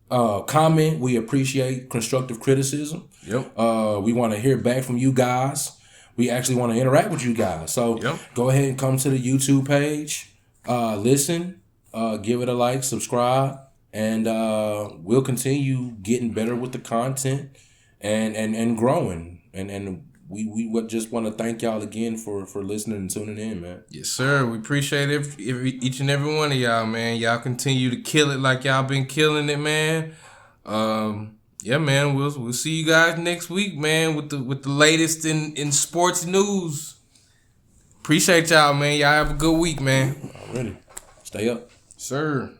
comment. We appreciate constructive criticism. Yep. We want to hear back from you guys. We actually want to interact with you guys. So go ahead and come to the YouTube page, listen, give it a like, subscribe, and we'll continue getting better with the content and growing. And we would just want to thank y'all again for listening and tuning in, man. Yes, sir. We appreciate each and every one of y'all, man. Y'all continue to kill it like y'all been killing it, man. Yeah, man, we'll see you guys next week, man, with the latest in sports news. Appreciate y'all, man. Y'all have a good week, man. Already. Stay up. Sir.